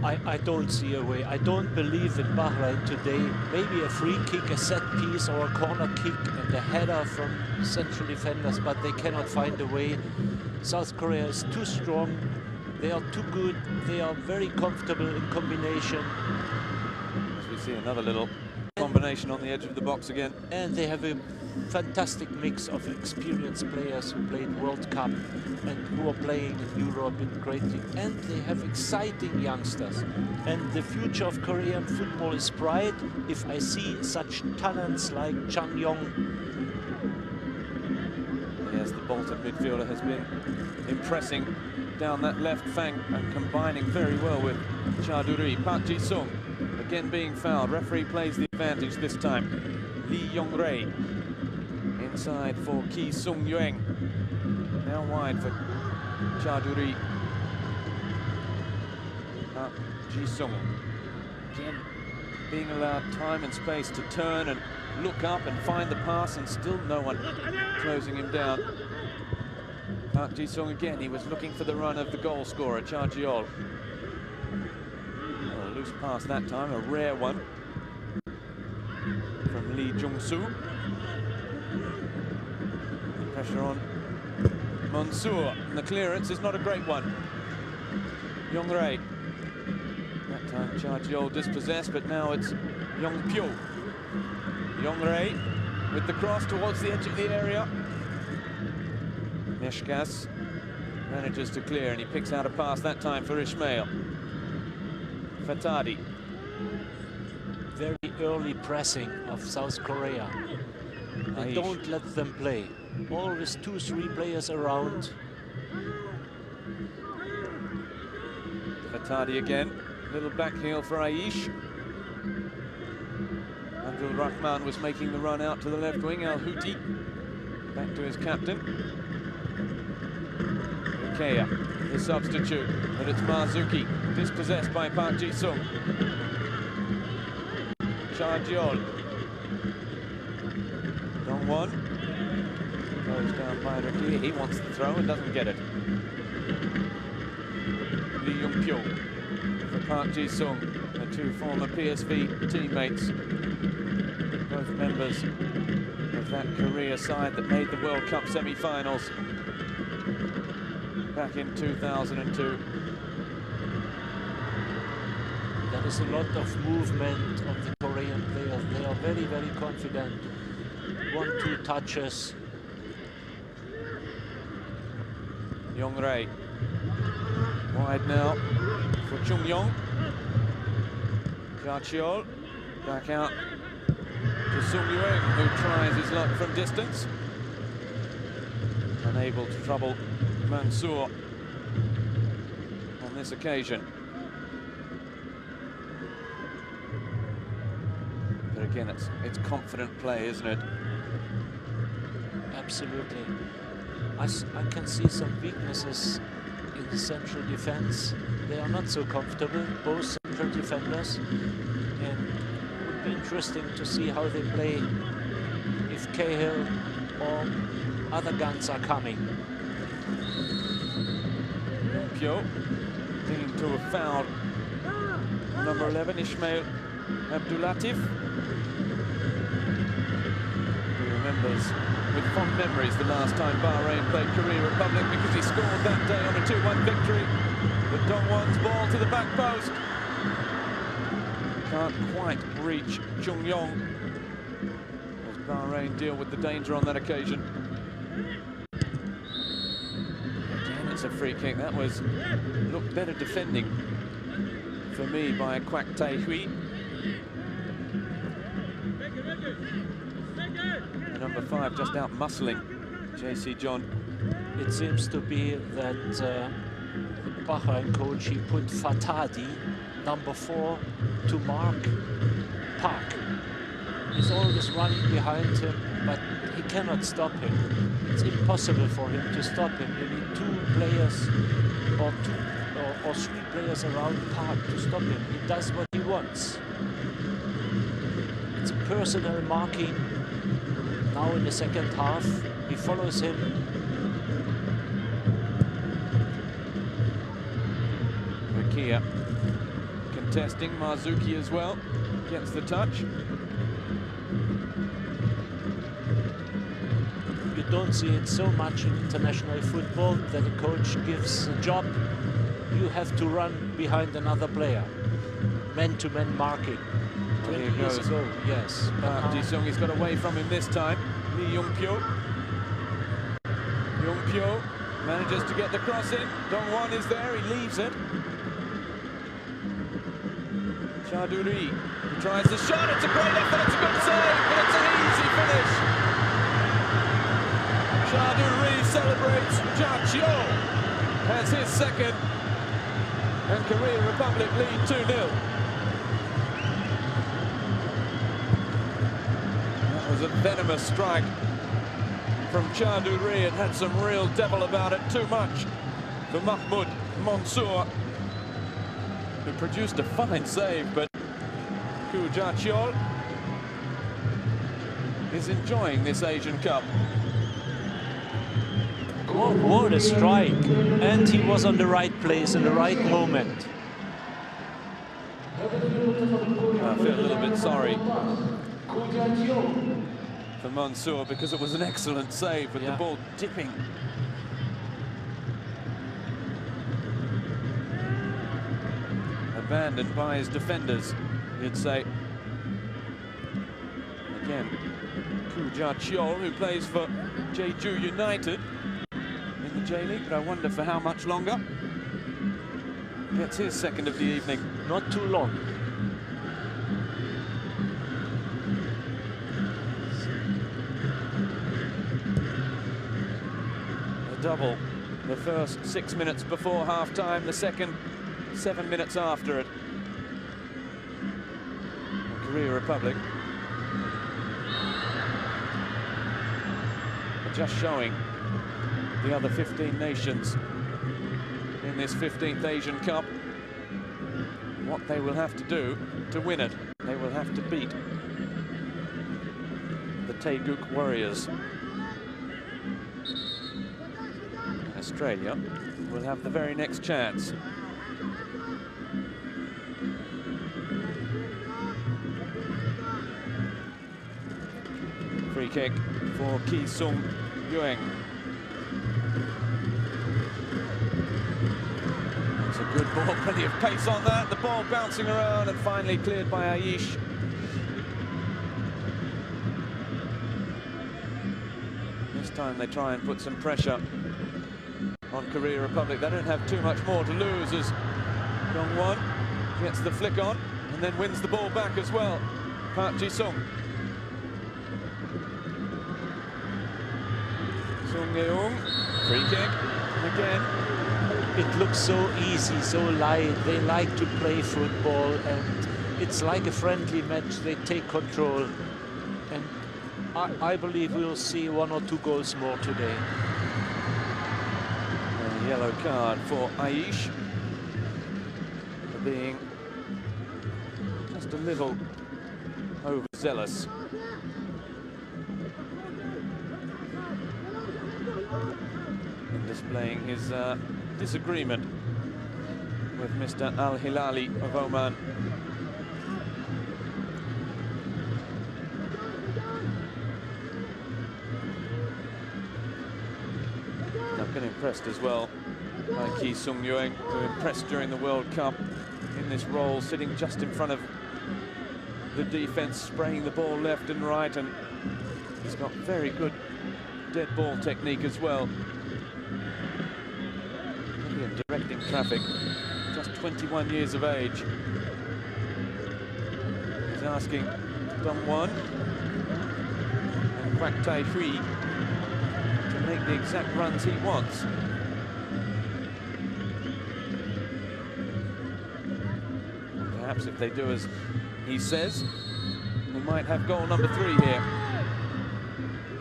Speaker 2: I don't see a way. I don't believe in Bahrain today. Maybe a free kick, a set piece, or a corner kick and a header from central defenders, but they cannot find a way. South Korea is too strong. They are too good. They are very comfortable in combination.
Speaker 1: As we see another little combination on the edge of the box again.
Speaker 2: And they have a fantastic mix of experienced players who played World Cup and who are playing in Europe in great league. And they have exciting youngsters. And the future of Korean football is bright if I see such talents like Chan Yong.
Speaker 1: Yes, the Bolton midfielder has been impressing down that left flank and combining very well with Chaduri. Park Ji-sung again being fouled. Referee plays the advantage this time. Lee Yong-rae inside for Ki Sung-yueng. Now wide for Chaduri. Park Ji-sung again being allowed time and space to turn and look up and find the pass, and still no one closing him down. Park Ji-sung again, he was looking for the run of the goal scorer, Cha Jiol. A loose pass that time, a rare one from Lee Jung-soo. Pressure on Mansour, and the clearance is not a great one. Yong-rae. That time Cha Jiol dispossessed, but now it's Yong-pyo. Yong-rae with the cross towards the edge of the area. Meshkas manages to clear, and he picks out a pass that time for Ismail. Fatadi.
Speaker 2: Very early pressing of South Korea. They don't let them play. Always 2-3 players around.
Speaker 1: Fatadi again. Little back heel for Aish. Abdul Rahman was making the run out to the left wing. Al Houthi back to his captain. Ikea, the substitute, but it's Marzuki, dispossessed by Park Ji-sung. Cha Jiol. Dong-won goes down by Raki. He wants the throw and doesn't get it. Lee Yong-pyo for Park Ji-sung, the two former PSV teammates, both members of that Korea side that made the World Cup semi-finals back in 2002.
Speaker 2: There is a lot of movement of the Korean players. They are very, very confident. 1-2 touches.
Speaker 1: Yong-rae wide now for Chung Yong. Cha Chiol back out to Sung-yueng, who tries his luck from distance. Unable to trouble Mansour on this occasion. But again, it's confident play, isn't it?
Speaker 2: Absolutely. I can see some weaknesses in the central defense. They are not so comfortable, both central defenders, and it would be interesting to see how they play if Cahill or other guns are coming.
Speaker 1: Pyo leading to a foul. Number 11, Ismail Abdulatif. He remembers with fond memories the last time Bahrain played Korea Republic, because he scored that day on a 2-1 victory. But Dong-won's ball to the back post. Can't quite reach Chung Yong as Bahrain deal with the danger on that occasion. Again, it's a free kick. That looked better defending for me by Kwak Tae-hui. Number 5 just out muscling JC John.
Speaker 2: It seems to be that Bahrein coach, he put Fatadi, number 4, to mark Park. He's always running behind him, but he cannot stop him. It's impossible for him to stop him. You need 2 players or 3 players around Park to stop him. He does what he wants. It's a personal marking. Now in the second half, he follows him.
Speaker 1: Rakia contesting, Marzuki as well gets the touch.
Speaker 2: You don't see it so much in international football that a coach gives a job. You have to run behind another player. Man-to-man marking. 20 years ago, yes.
Speaker 1: Ji-sung, he's got away from him this time. Lee Young-pyo. Young-pyo manages to get the cross in. Dong-won is there, he leaves it. Chaduri, he tries the shot, it's a great effort, it's a good save, but it's an easy finish. Chaduri celebrates, Jia Chio has his second, and Korea Republic lead 2-0. That was a venomous strike from Chaduri. It had some real devil about it, too much for Mahmoud Mansour, who produced a fine save, but Koo Ja-cheol is enjoying this Asian Cup.
Speaker 2: What a strike! And he was on the right place in the right moment.
Speaker 1: I feel a little bit sorry for Mansour because it was an excellent save with the ball dipping. Abandoned by his defenders, you'd say. Again, Koo Ja-cheol, who plays for Jeju United in the J-League, but I wonder for how much longer. Gets his second of the evening.
Speaker 2: Not too long.
Speaker 1: A double. The first 6 minutes before half-time, the second 7 minutes after it. The Korea Republic are just showing the other 15 nations in this 15th Asian Cup what they will have to do to win it. They will have to beat the Taeguk Warriors. Australia will have the very next chance. Free kick for Ki Sung Yueng. It's a good ball, plenty of pace on that. The ball bouncing around and finally cleared by Aish. This time they try and put some pressure on Korea Republic. They don't have too much more to lose as Dong-won gets the flick on and then wins the ball back as well. Park Ji-sung. Sung Yeung, free kick again.
Speaker 2: It looks so easy, so light. They like to play football, and it's like a friendly match. They take control, and I believe we'll see 1 or 2 goals more today.
Speaker 1: A yellow card for Aish for being just a little overzealous. In displaying his disagreement with Mr. Al-Hilali of Oman. I've been impressed as well by Ki Sung Yueng, who impressed during the World Cup in this role, sitting just in front of the defense, spraying the ball left and right, and he's got very good dead ball technique as well. And directing traffic, just 21 years of age. He's asking Dong-won and Kwak Tai-hui to make the exact runs he wants. Perhaps if they do as he says, we might have goal number 3 here.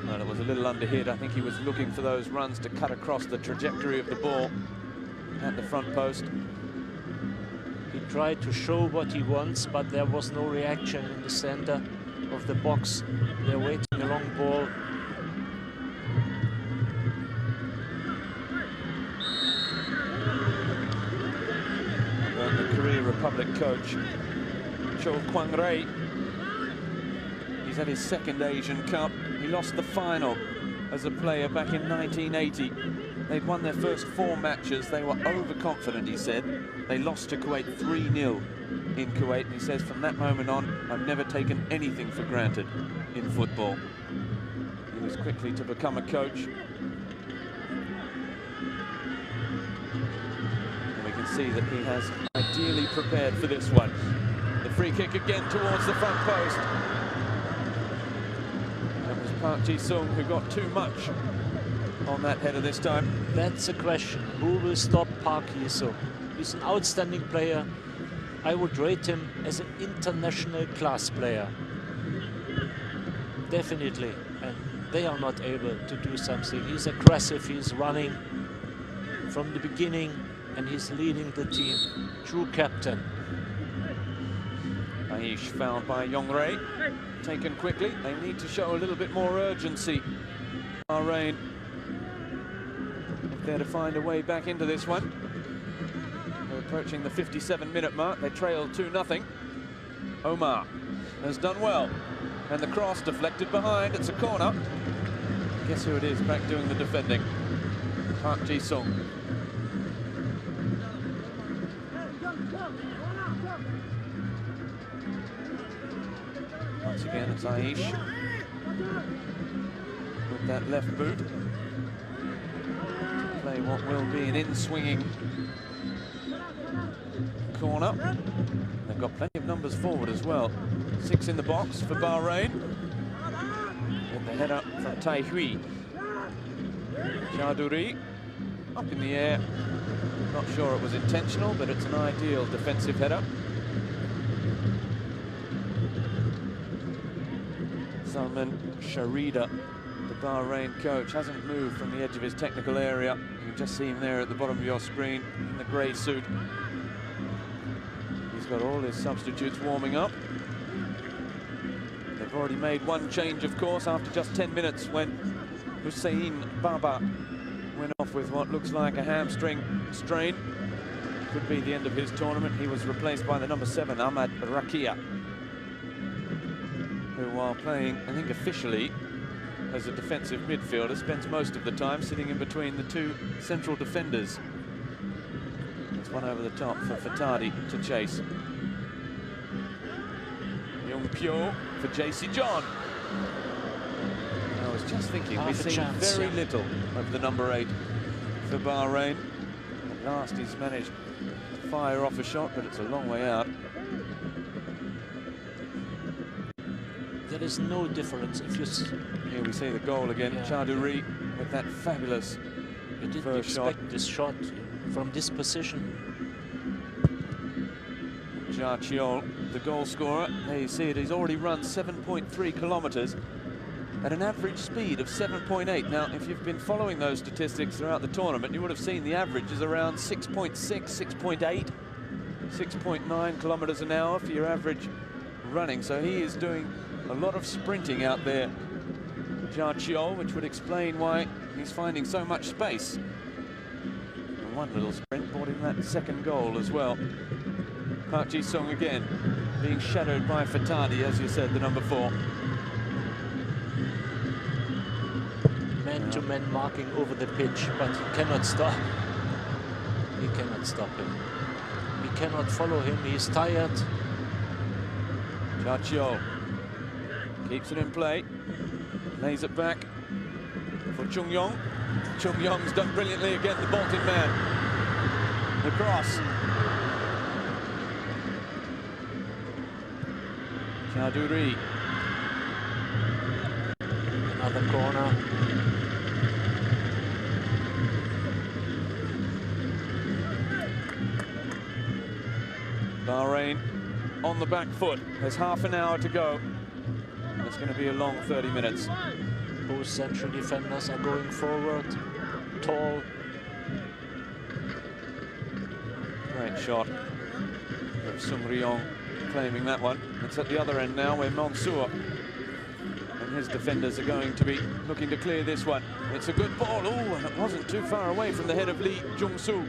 Speaker 1: Well, it was a little underhit. I think he was looking for those runs to cut across the trajectory of the ball at the front post.
Speaker 2: He tried to show what he wants, but there was no reaction in the center of the box. They're waiting a long ball.
Speaker 1: The Korea Republic coach, Cho Kwang-rae. He's at his 2nd Asian Cup. He lost the final as a player back in 1980. They'd won their first 4 matches. They were overconfident, he said. They lost to Kuwait 3-0 in Kuwait. And he says, from that moment on, I've never taken anything for granted in football. He was quickly to become a coach. And we can see that he has ideally prepared for this one. The free kick again towards the front post. That was Park Ji-sung who got too much on that header this time.
Speaker 2: That's a question. Who will stop Park Ji-sung? He's an outstanding player. I would rate him as an international class player. Definitely. And they are not able to do something. He's aggressive, he's running from the beginning, and he's leading the team. True captain.
Speaker 1: Aish fouled by Yong-rae. Taken quickly. They need to show a little bit more urgency. Bahrain, if they're to find a way back into this one. They're approaching the 57-minute mark. They trail 2-0. Omar has done well. And the cross deflected behind. It's a corner. Guess who it is back doing the defending? Park Ji-sung. Once again, it's Aish with that left boot to play what will be an in-swinging corner. They've got plenty of numbers forward as well. 6 in the box for Bahrain. With the header from Tai Hui. Chaduri up in the air. Not sure it was intentional, but it's an ideal defensive header. Salman Sharida, the Bahrain coach, hasn't moved from the edge of his technical area. You can just see him there at the bottom of your screen in the grey suit. He's got all his substitutes warming up. They've already made one change, of course, after just 10 minutes when Hussein Baba went off with what looks like a hamstring strain. Could be the end of his tournament. He was replaced by the number 7, Ahmad Rakia, who, while playing, I think officially, as a defensive midfielder, spends most of the time sitting in between the 2 central defenders. It's one over the top for Fatadi to chase. Young Pyo for JC John. I was just thinking, we've seen very little of the number 8 for Bahrain. At last he's managed to fire off a shot, but it's a long way out.
Speaker 2: There is no difference if you...
Speaker 1: Here we see the goal again. Yeah. Chaduri with that fabulous
Speaker 2: you didn't
Speaker 1: first
Speaker 2: expect
Speaker 1: shot.
Speaker 2: This shot from this position.
Speaker 1: Jia Chiol, the goal scorer. There you see it. He's already run 7.3 kilometers at an average speed of 7.8. Now, if you've been following those statistics throughout the tournament, you would have seen the average is around 6.6, 6.8, 6.9 kilometers an hour for your average running. So he is doing a lot of sprinting out there, Jia Chiol, which would explain why he's finding so much space. And one little sprint brought him that second goal as well. Park Ji-sung again being shadowed by Fatadi, as you said, the number 4.
Speaker 2: Man-to-man marking over the pitch, but he cannot stop. He cannot stop him. He cannot follow him. He's tired.
Speaker 1: Jia Chiol keeps it in play, lays it back for Chung Yong. Chung Yong's done brilliantly again, the bolting man. The cross. Chaduri.
Speaker 2: Another corner.
Speaker 1: Bahrain on the back foot. There's half an hour to go. It's going to be a long 30 minutes.
Speaker 2: Both central defenders are going forward, tall.
Speaker 1: Great shot of Sung Ryong claiming that one. It's at the other end now where Mansour and his defenders are going to be looking to clear this one. It's a good ball. Oh, and it wasn't too far away from the head of Lee Jung-soo.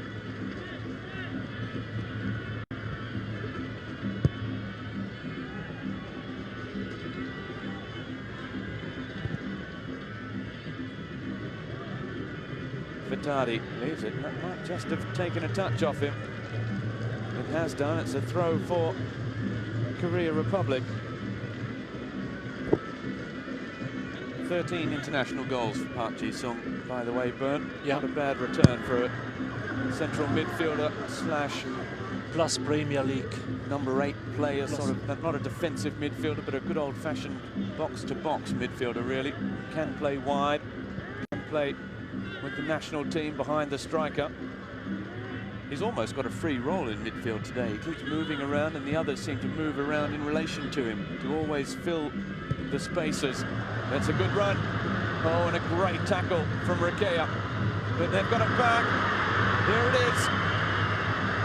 Speaker 1: Vitari leaves it. That might just have taken a touch off him. It has done. It's a throw for Korea Republic. 13 international goals for Park Ji-sung, by the way, Bernd.
Speaker 2: Yeah.
Speaker 1: Not a bad return for a central midfielder slash
Speaker 2: plus Premier League
Speaker 1: number 8 player, sort of not a defensive midfielder, but a good old-fashioned box-to-box midfielder, really. Can play wide, can play with the national team behind the striker. He's almost got a free role in midfield today. He keeps moving around, and the others seem to move around in relation to him, to always fill the spaces. That's a good run. Oh, and a great tackle from Rakea. But they've got it back. Here it is.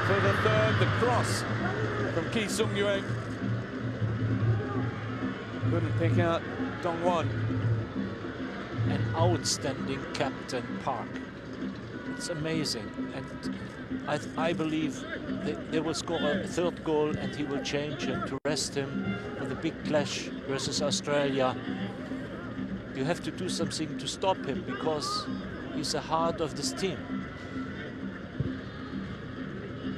Speaker 1: For the third, the cross from Ki Sung-yueng. Couldn't pick out Dong-won.
Speaker 2: An outstanding captain, Park. It's amazing, and I believe they will score a third goal, and he will change him to rest him for the big clash versus Australia. You have to do something to stop him, because he's the heart of this team.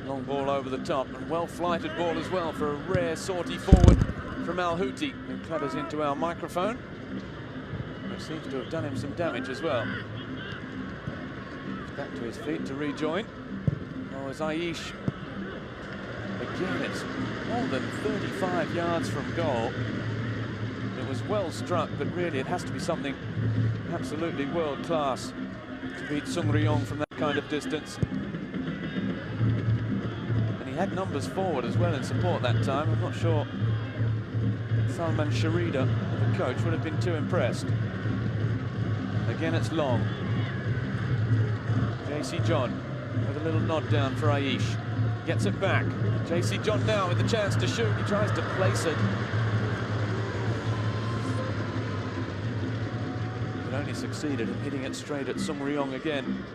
Speaker 1: Long ball over the top, and well-flighted ball as well for a rare sortie forward from Al Houthi, who clatters into our microphone. It seems to have done him some damage as well. Back to his feet to rejoin. Oh, as Aish. Again, it's more than 35 yards from goal. It was well struck, but really it has to be something absolutely world-class to beat Sung Ryong from that kind of distance. And he had numbers forward as well in support that time. I'm not sure Salman Sharida, the coach, would have been too impressed. Again, it's long. JC John with a little nod down for Aish. Gets it back. JC John now with the chance to shoot. He tries to place it. But only succeeded in hitting it straight at Sung Ryong again.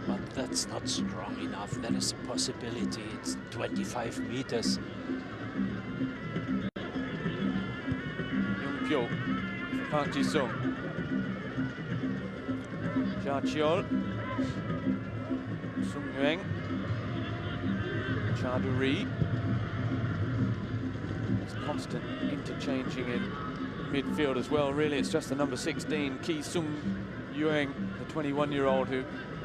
Speaker 2: But that's not strong enough. That is a possibility. It's 25 meters.
Speaker 1: Young Pyo for Park Ji-sung. Cha Chiol, Sung Yueng, Cha Du-ri. It's constant interchanging in midfield as well. Really, it's just the number 16, Ki Sung-yueng, the 21-year-old who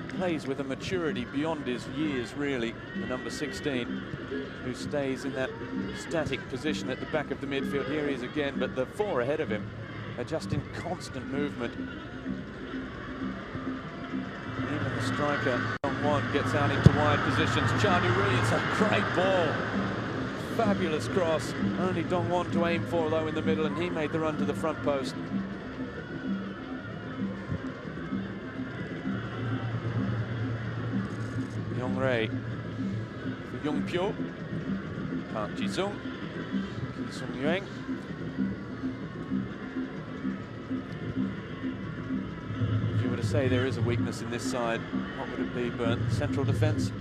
Speaker 1: plays with a maturity beyond his years, really. The number 16, who stays in that static position at the back of the midfield. Here he is again, but the 4 ahead of him are just in constant movement. Even the striker, Dong-won, gets out into wide positions. Cha Du-ri, it's a great ball. Fabulous cross. Only Dong-won to aim for, though, in the middle, and he made the run to the front post. Yong Rei for Young Pyo. Park Ji-sung. Ki Sung-yueng. Say there is a weakness in this side, what would it be, Bernd? Central defence,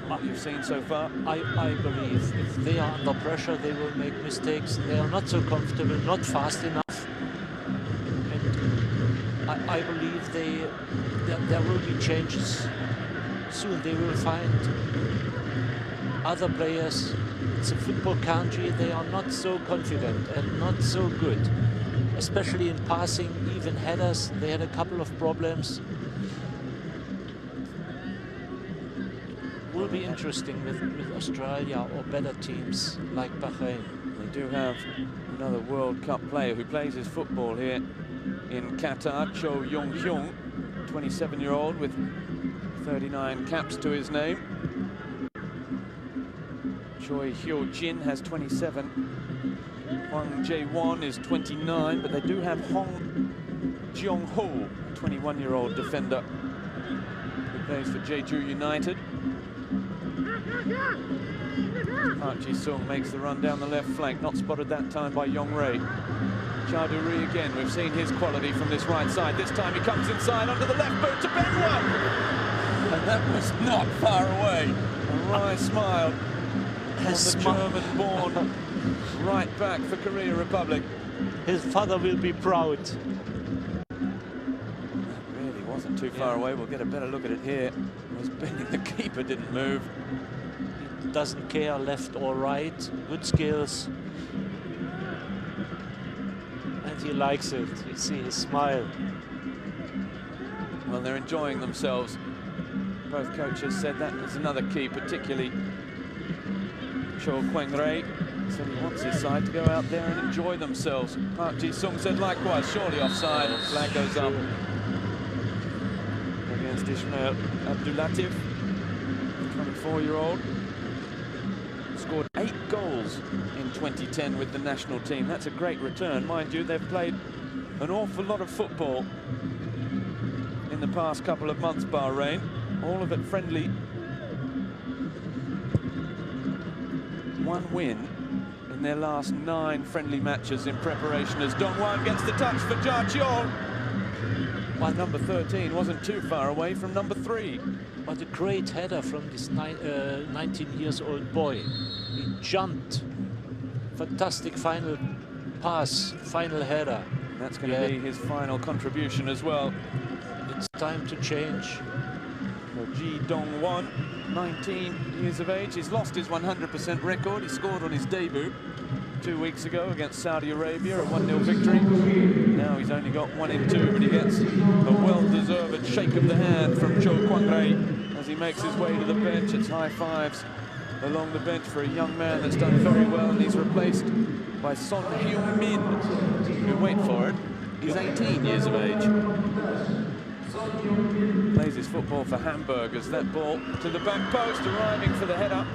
Speaker 1: what you've seen so far?
Speaker 2: I believe if they are under pressure, they will make mistakes. They are not so comfortable, not fast enough. And I believe there will be changes. Soon they will find other players. It's a football country. They are not so confident and not so good. Especially in passing, even headers, they had a couple of problems. Will be interesting with Australia or better teams like Bahrain.
Speaker 1: They do have another World Cup player who plays his football here in Qatar, Cho Yong-hyung, 27-year-old with 39 caps to his name. Choi Hyo-jin has 27. Hwang Jae-won is 29, but they do have Hong Jeong-ho, a 21-year-old defender who plays for Jeju United. Park Ji-sung makes the run down the left flank, not spotted that time by Yong-rae. Cha Do-ri again, we've seen his quality from this right side. This time he comes inside under the left boot to Benwa. And that was not far away. A wry smile on the German-born right back for Korea Republic.
Speaker 2: His father will be proud.
Speaker 1: That really wasn't too far away. We'll get a better look at it here. It was bending, the keeper didn't move.
Speaker 2: He doesn't care left or right. Good skills. And he likes it. You see his smile.
Speaker 1: Well, they're enjoying themselves. Both coaches said that was another key, particularly Cho Kwang-rae said he wants his side to go out there and enjoy themselves. Park Ji-sung said likewise, surely offside. Flag goes up against Ismail Abdulatif, 24-year-old. Scored 8 goals in 2010 with the national team. That's a great return. Mind you, they've played an awful lot of football in the past couple of months, Bahrain. All of it friendly. One win in their last 9 friendly matches in preparation as Dongwon gets the touch for Ja Cheol. Well, number 13 wasn't too far away from number 3.
Speaker 2: But a great header from this 19-year-old boy. He jumped. Fantastic final pass, final header.
Speaker 1: And that's going to be his final contribution as well.
Speaker 2: It's time to change.
Speaker 1: So Ji Dong-won, 19 years of age. He's lost his 100% record. He scored on his debut 2 weeks ago against Saudi Arabia, a 1-0 victory. Now he's only got 1 in 2, but he gets a well-deserved shake of the hand from Cho Kwang-rae as he makes his way to the bench. It's high fives along the bench for a young man that's done very well, and he's replaced by Son Heung-min, who, wait for it, is 18 years of age. Plays his football for Hamburg as that ball to the back post, arriving for the header.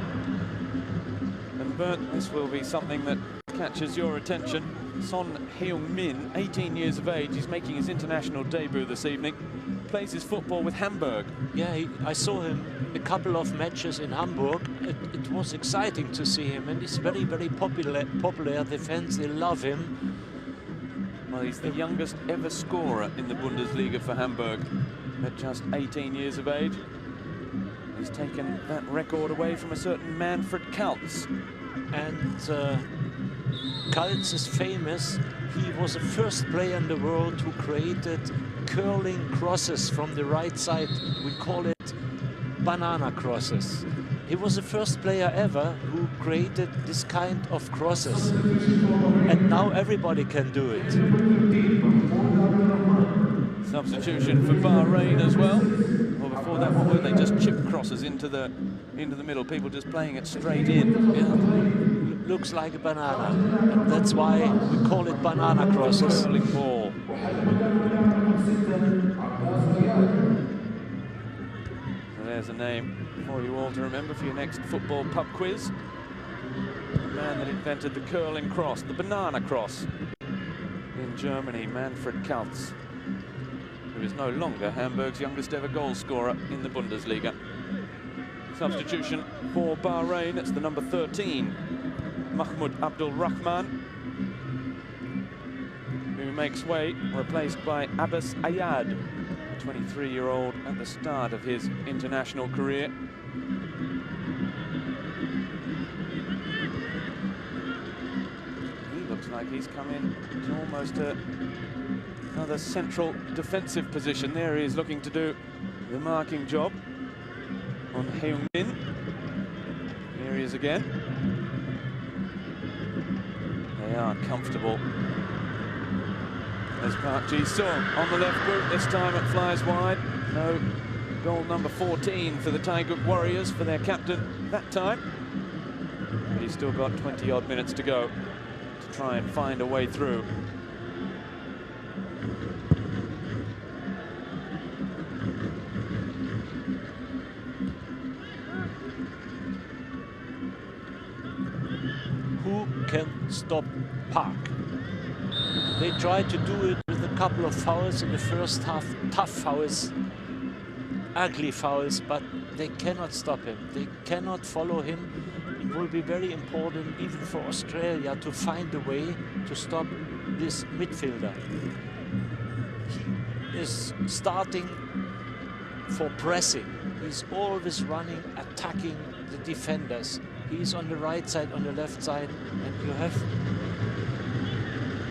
Speaker 1: And Bernd, this will be something that catches your attention. Son Heung-min, 18 years of age, he's making his international debut this evening. Plays his football with Hamburg.
Speaker 2: Yeah, I saw him a couple of matches in Hamburg. It was exciting to see him, and he's very, very popular. The fans, they love him.
Speaker 1: Well, he's the youngest ever scorer in the Bundesliga for Hamburg at just 18 years of age. He's taken that record away from a certain Manfred Kaltz.
Speaker 2: And Kaltz is famous. He was the first player in the world who created curling crosses from the right side. We call it banana crosses. He was the first player ever who created this kind of crosses. And now everybody can do it.
Speaker 1: Substitution for Bahrain as well. Well, before that, what were they? Just chip crosses into the middle. People just playing it straight in.
Speaker 2: Yeah. Looks like a banana. And that's why we call it banana crosses.
Speaker 1: Curling ball. So there's a name for you all to remember for your next football pub quiz. The man that invented the curling cross, the banana cross in Germany, Manfred Kaltz, who is no longer Hamburg's youngest ever goal scorer in the Bundesliga. Substitution for Bahrain, it's the number 13, Mahmoud Abdul Rahman, who makes way, replaced by Abbas Ayad, a 23-year-old at the start of his international career. He looks like he's come in to almost another central defensive position. There he is looking to do the marking job on Heung-min. Here he is again. They are comfortable. There's Park Ji-sung on the left boot. This time it flies wide. No goal number 14 for the Taeguk Warriors, for their captain that time. But he's still got 20-odd minutes to go to try and find a way through.
Speaker 2: stop Park. They tried to do it with a couple of fouls in the first half, tough fouls, ugly fouls, but they cannot stop him. They cannot follow him. It will be very important, even for Australia, to find a way to stop this midfielder. He is starting for pressing. He's always running, attacking the defenders. He's on the right side, on the left side, and you have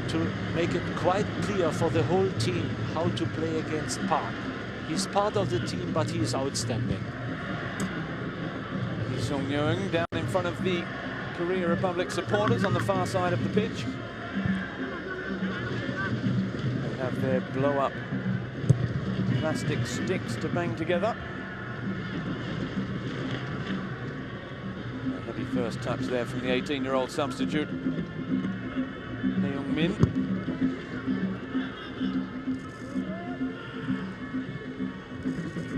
Speaker 2: to make it quite clear for the whole team how to play against Park. He's part of the team, but he is outstanding.
Speaker 1: Sung Young down in front of the Korea Republic supporters on the far side of the pitch. They have their blow-up plastic sticks to bang together. A heavy first touch there from the 18-year-old substitute, Young Min.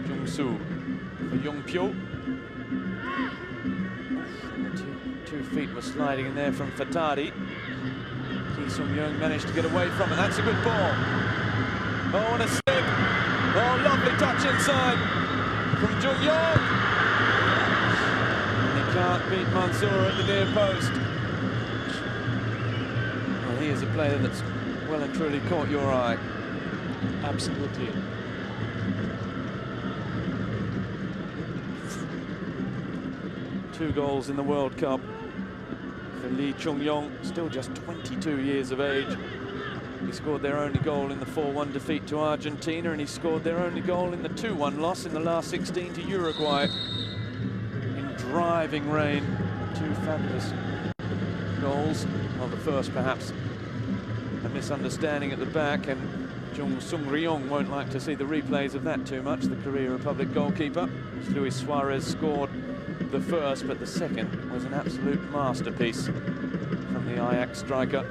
Speaker 1: Jung Soo for Young Pyo. Two feet were sliding in there from Fatadi. Ki Sung-young managed to get away from it. That's a good ball. Oh, what a stick. Oh, lovely touch inside from Jung-young. He can't beat Mansour at the near post. Well, he is a player that's well and truly caught your eye.
Speaker 2: Absolutely.
Speaker 1: Two goals in the World Cup for Lee Chung-yong, still just 22 years of age. He scored their only goal in the 4-1 defeat to Argentina, and he scored their only goal in the 2-1 loss in the last 16 to Uruguay. In driving rain, two fabulous goals. Well, the first perhaps a misunderstanding at the back, and Jung Sung-ryong won't like to see the replays of that too much, the Korea Republic goalkeeper. Luis Suarez scored the first, but the second was an absolute masterpiece from the Ajax striker,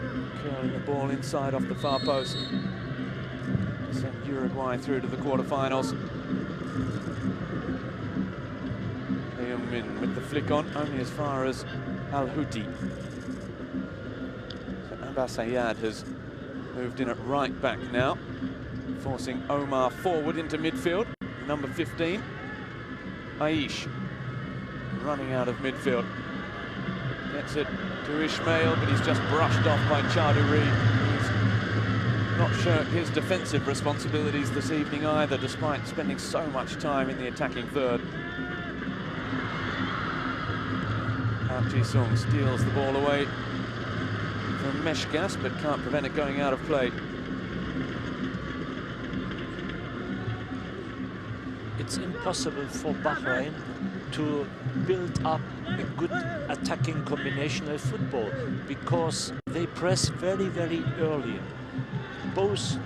Speaker 1: curling the ball inside off the far post to send Uruguay through to the quarterfinals. Young Min with the flick on, only as far as Al Houthi. So Abbas Ayad has moved in at right back now, forcing Omar forward into midfield. Number 15, Aish, running out of midfield. Gets it to Ismail, but he's just brushed off by Chaudhuri. He's not shirked his defensive responsibilities this evening either, despite spending so much time in the attacking third. Park Ji-sung steals the ball away from Meshkas, but can't prevent it going out of play.
Speaker 2: It's impossible for Bahrain to build up a good attacking combinational football because they press very, very early. Both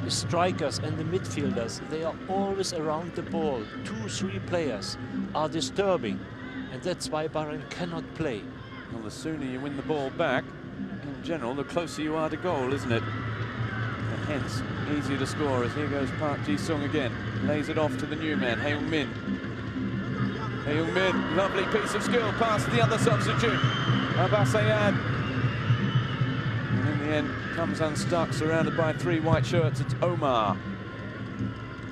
Speaker 2: strikers and the midfielders, they are always around the ball. 2-3 players are disturbing, and that's why Bahrain cannot play.
Speaker 1: Well, the sooner you win the ball back, in general, the closer you are to goal, isn't it? And hence, easier to score, as here goes Park Ji-sung again. Lays it off to the new man, Hae-young Min. Hae-young Min, lovely piece of skill past the other substitute, Abbas Ayad. And in the end, comes unstuck, surrounded by 3 white shirts. It's Omar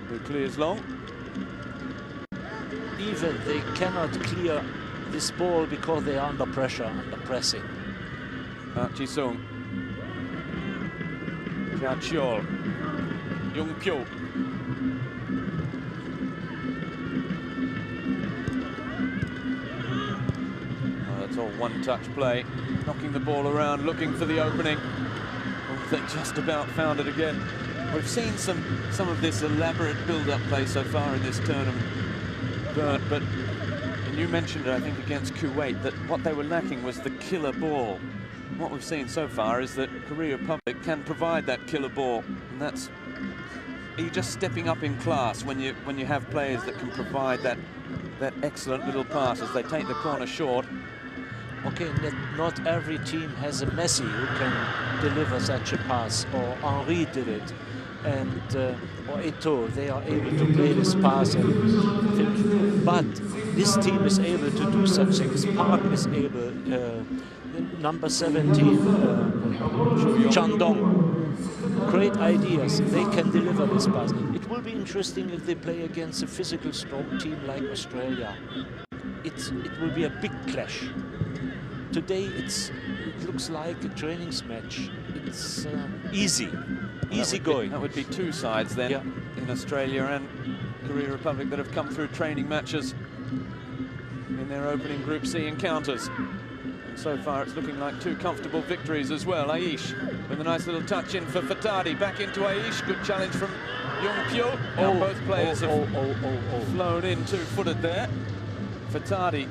Speaker 1: who clears long.
Speaker 2: Even they cannot clear this ball because they are under pressure, under pressing.
Speaker 1: Park Ji-sung. Jia Chiol. Young Pyo. That's all one-touch play. Knocking the ball around, looking for the opening. Oh, they just about found it again. We've seen some of this elaborate build-up play so far in this tournament, Bert, but and you mentioned it, I think, against Kuwait, that what they were lacking was the killer ball. What we've seen so far is that Korea Republic can provide that killer ball, and that's, you're just stepping up in class when you have players that can provide that excellent little pass as they take the corner short.
Speaker 2: Okay, not every team has a Messi who can deliver such a pass, or Henry did it, and or Eto'o, they are able to play this pass and finish. But this team is able to do such things. Park is able. number 17, Chandong. Great ideas. They can deliver this pass. It will be interesting if they play against a physical strong team like Australia. It will be a big clash. Today it looks like a training match. It's easy going.
Speaker 1: That would be two sides then, yeah, in Australia and Korea Republic that have come through training matches in their opening Group C encounters. And so far it's looking like two comfortable victories as well. Aish with a nice little touch in for Fatadi. Back into Aish. Good challenge from Jung Pyo. Both players have flown in two-footed there. Fatadi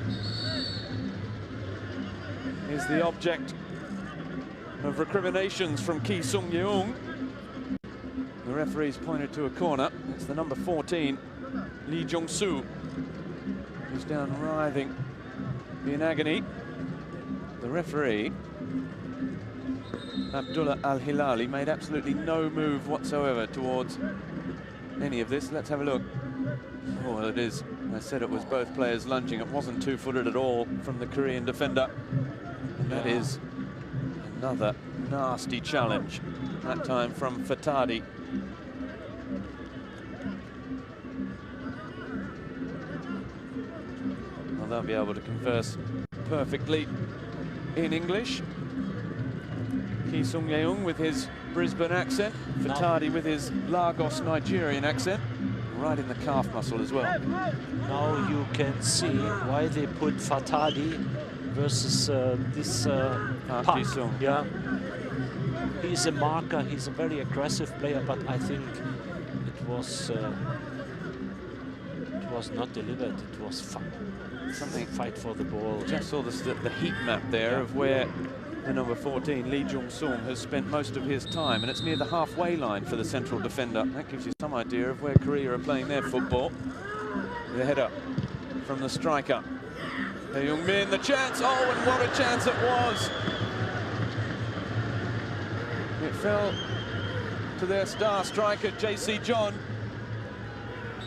Speaker 1: is the object of recriminations from Ki Sung Yeung. The referee's pointed to a corner. It's the number 14, Lee Jung-soo, who's down writhing in agony. The referee, Abdullah Al-Hilali, made absolutely no move whatsoever towards any of this. Let's have a look. Oh, it is. I said it was both players lunging. It wasn't two-footed at all from the Korean defender. And that is another nasty challenge, that time from Fatadi. Well, they'll be able to converse perfectly in English. Ki Sung Yeung with his Brisbane accent, Fatadi with his Lagos Nigerian accent, right in the calf muscle as well.
Speaker 2: Now you can see why they put Fatadi versus this Park. Yeah, he's a marker. He's a very aggressive player, but I think it was not delivered. It was something fight for the ball.
Speaker 1: Just saw the heat map there of where the number 14, Lee Jung-sung, has spent most of his time, and it's near the halfway line for the central defender. That gives you some idea of where Korea are playing their football. The header from the striker. Tae Young-min, the chance. Oh, and what a chance it was. It fell to their star striker, JC John.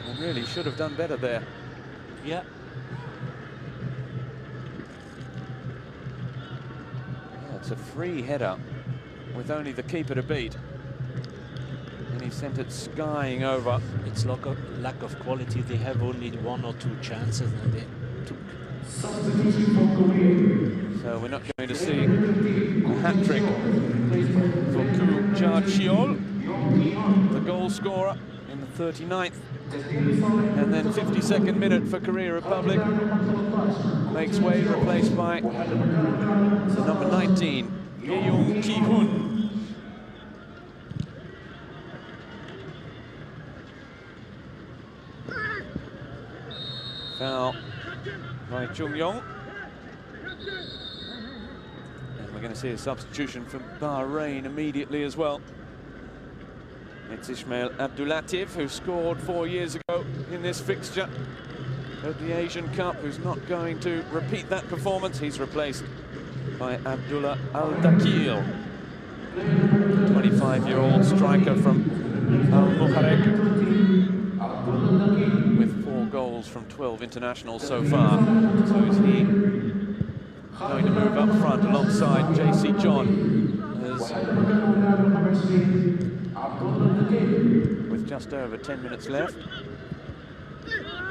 Speaker 1: And really should have done better there.
Speaker 2: Yeah.
Speaker 1: It's a free header with only the keeper to beat. And he sent it skying over.
Speaker 2: It's lack of quality. They have only one or two chances and they took.
Speaker 1: So we're not going to see a hat-trick for Koo Ja-cheol, the goal scorer in the 39th. And then 52nd minute for Korea Republic. Makes way, replaced by the number 19, Yeong Ki-hun. Foul by Chung Yong. And we're going to see a substitution from Bahrain immediately as well. It's Ismail Abdulatif, who scored 4 years ago in this fixture at the Asian Cup, who's not going to repeat that performance. He's replaced by Abdullah Al-Dakil, 25-year-old striker from Al-Muharraq, with 4 goals from 12 internationals so far. So is he going to move up front alongside JC John with just over 10 minutes left?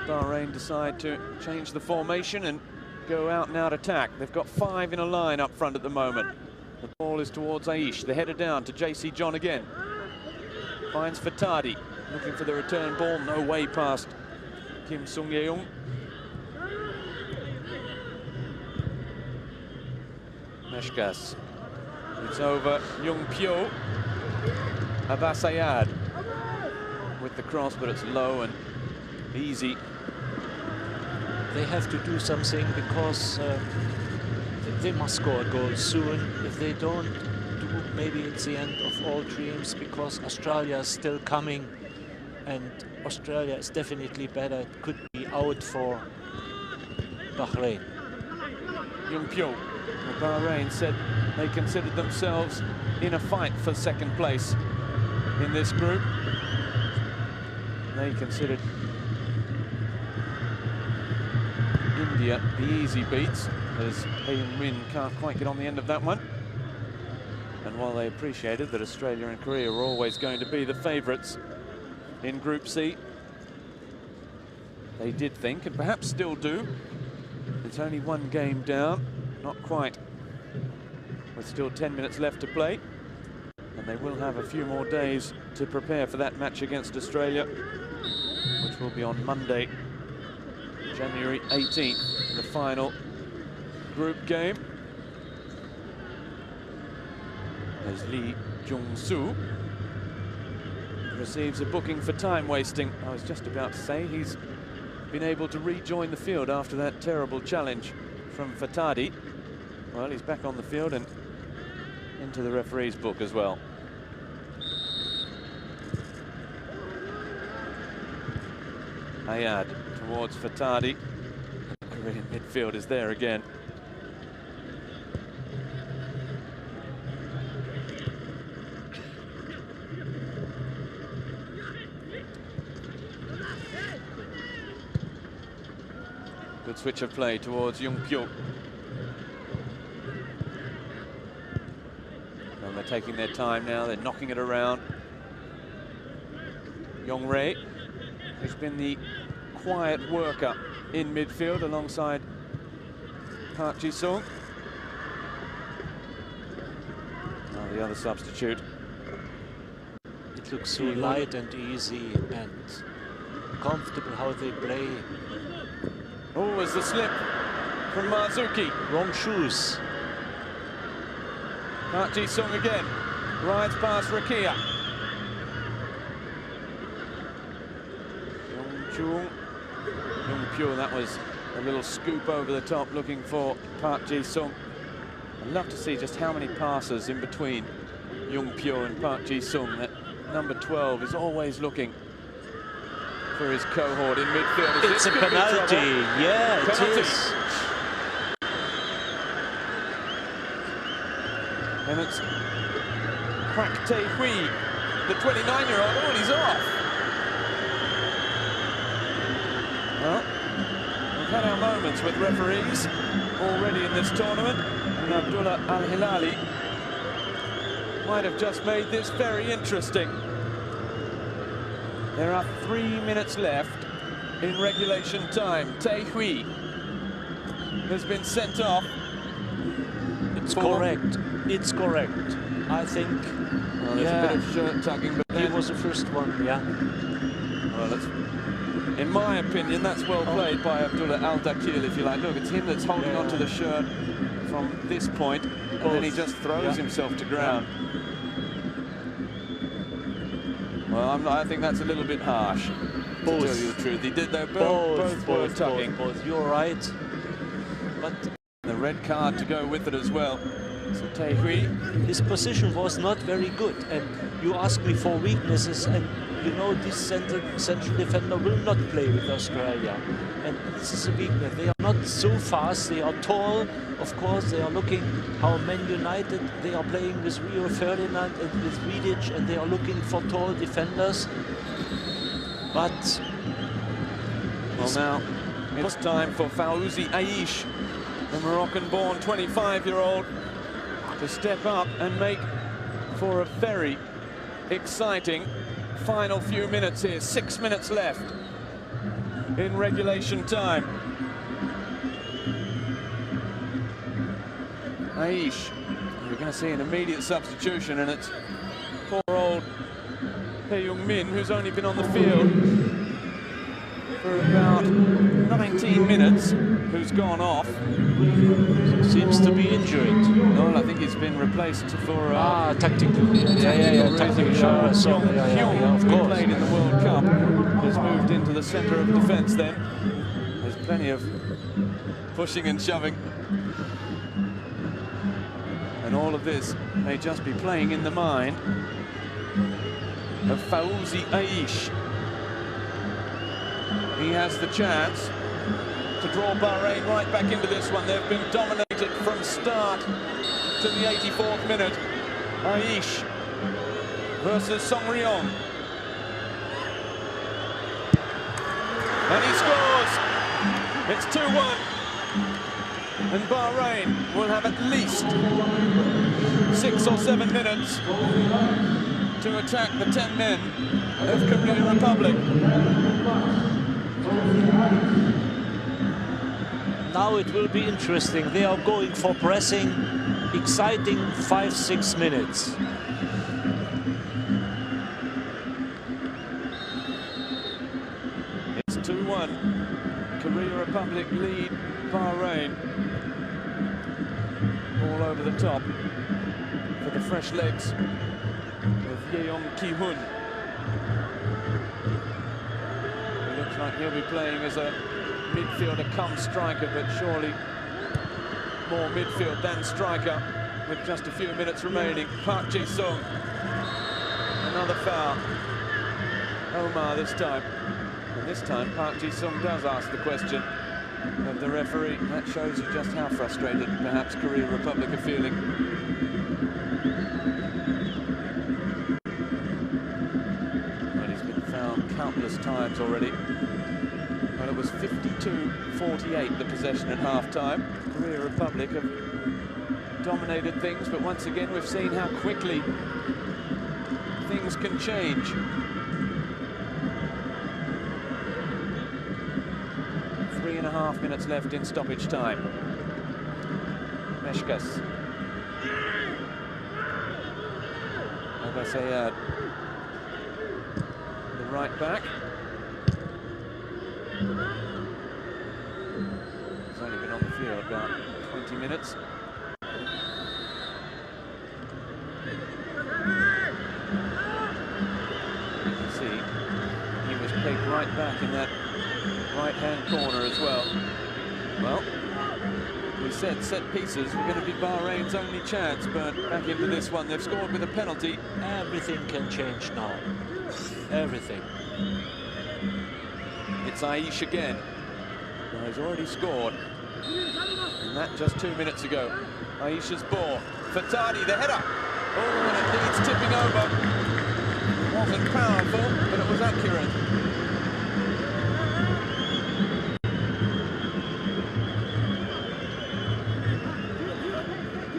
Speaker 1: Bahrain decide to change the formation and go out and out attack. They've got 5 in a line up front at the moment. The ball is towards Aish. The header down to JC John again. Finds Fatadi, looking for the return ball. No way past Kim Sung Yeung. Meshkas. It's over Jung Pyo. Abbas Ayad with the cross, but it's low and easy.
Speaker 2: They have to do something because they must score a goal soon. If they don't do, maybe it's the end of all dreams, because Australia is still coming and Australia is definitely better. It could be out for Bahrain.
Speaker 1: Jung Pyo, Bahrain said they considered themselves in a fight for second place in this group. They considered India the easy beats. as Min can't quite get on the end of that one. And while they appreciated that Australia and Korea were always going to be the favourites in Group C, they did think, and perhaps still do, it's only one game down, not quite, with still 10 minutes left to play. And they will have a few more days to prepare for that match against Australia, which will be on Monday, January 18th, the final group game. As Lee Jung-soo receives a booking for time wasting. I was just about to say he's been able to rejoin the field after that terrible challenge from Fatadi. Well, he's back on the field and into the referee's book as well. Ayad towards Fatadi. Korean midfield is there again. Good switch of play towards Jung-pyo. And they're taking their time now, they're knocking it around. Yong-rae, who's been the quiet worker in midfield alongside Park Ji-sung. Oh, the other substitute.
Speaker 2: It looks so light and easy and comfortable how they play.
Speaker 1: Oh, it's the slip from Marzuki.
Speaker 2: Wrong shoes.
Speaker 1: Park Ji-sung again. Rides past Rakia. Jung-pyo, that was a little scoop over the top looking for Park Ji-sung. I'd love to see just how many passes in between Jung-pyo and Park Ji-sung. That number 12 is always looking for his cohort in midfield.
Speaker 2: It's a penalty. Yeah, it is.
Speaker 1: And it's Kwak Tae-hui, the 29-year-old. Oh, and he's off. Well, we've had our moments with referees already in this tournament, and Abdullah Al-Hilali might have just made this very interesting. There are 3 minutes left in regulation time. Tae-hui has been sent off.
Speaker 2: It's correct. It's correct. I think.
Speaker 1: Well, there's a bit of shirt tugging, but
Speaker 2: he was the first one. Yeah.
Speaker 1: Well, that's, in my opinion, that's well played by Abdullah Al-Dakil, if you like. Look, it's him that's holding onto the shirt from this point, and then he just throws himself to ground. Well, I think that's a little bit harsh, to tell you the truth. He did, they both were tugging.
Speaker 2: You're right. But
Speaker 1: the red card to go with it as well. So Tae-hui,
Speaker 2: his position was not very good, and you ask me for weaknesses, and you know this central defender will not play with Australia, and this is a weakness. They are not so fast, they are tall. Of course, they are looking how Man United, they are playing with Rio Ferdinand and with Vidic, and they are looking for tall defenders. But
Speaker 1: well, now it's time for Fawzi Aish, the Moroccan-born 25-year-old, to step up and make for a very exciting final few minutes here. 6 minutes left in regulation time. Aish, you're going to see an immediate substitution, and it's poor old Hye Young-min, who's only been on the field for about 19 minutes, who's gone off.
Speaker 2: Seems to be injured.
Speaker 1: No, I think he's been replaced for
Speaker 2: tactical. Yeah, tactical.
Speaker 1: Hyung, who played in the World Cup, has moved into the centre of defence then. There's plenty of pushing and shoving. And all of this may just be playing in the mind of Fawzi Aish. He has the chance to draw Bahrain right back into this one. They've been dominated from start to the 84th minute. Aish versus Song Ryong. And he scores! It's 2-1. And Bahrain will have at least 6 or 7 minutes to attack the 10 men of Korea Republic.
Speaker 2: Now it will be interesting. They are going for pressing. Exciting 5-6 minutes.
Speaker 1: It's 2-1. Korea Republic lead Bahrain. All over the top for the fresh legs of Yeong Ki-hun. It looks like he'll be playing as a midfielder come striker, but surely more midfield than striker with just a few minutes remaining. Park Ji-sung, another foul. Omar this time. And this time Park Ji-sung does ask the question of the referee. That shows you just how frustrated perhaps Korea Republic are feeling. Well, he's been fouled countless times already. Well, it was 52-48 the possession at half-time. Korea Republic have dominated things, but once again we've seen how quickly things can change. 3.5 minutes left in stoppage time. Meshkas. Abbasayad, the right back. He's only been on the field about 20 minutes. You can see he was pegged right back in that right-hand corner as well. Well, we said set pieces were going to be Bahrain's only chance, but back into this one, they've scored with a penalty.
Speaker 2: Everything can change now. Everything.
Speaker 1: It's Aish again. Well, he's already scored. And that just 2 minutes ago. Aish's ball. Fatadi, the header. Oh, and it needs tipping over. It wasn't powerful, but it was accurate.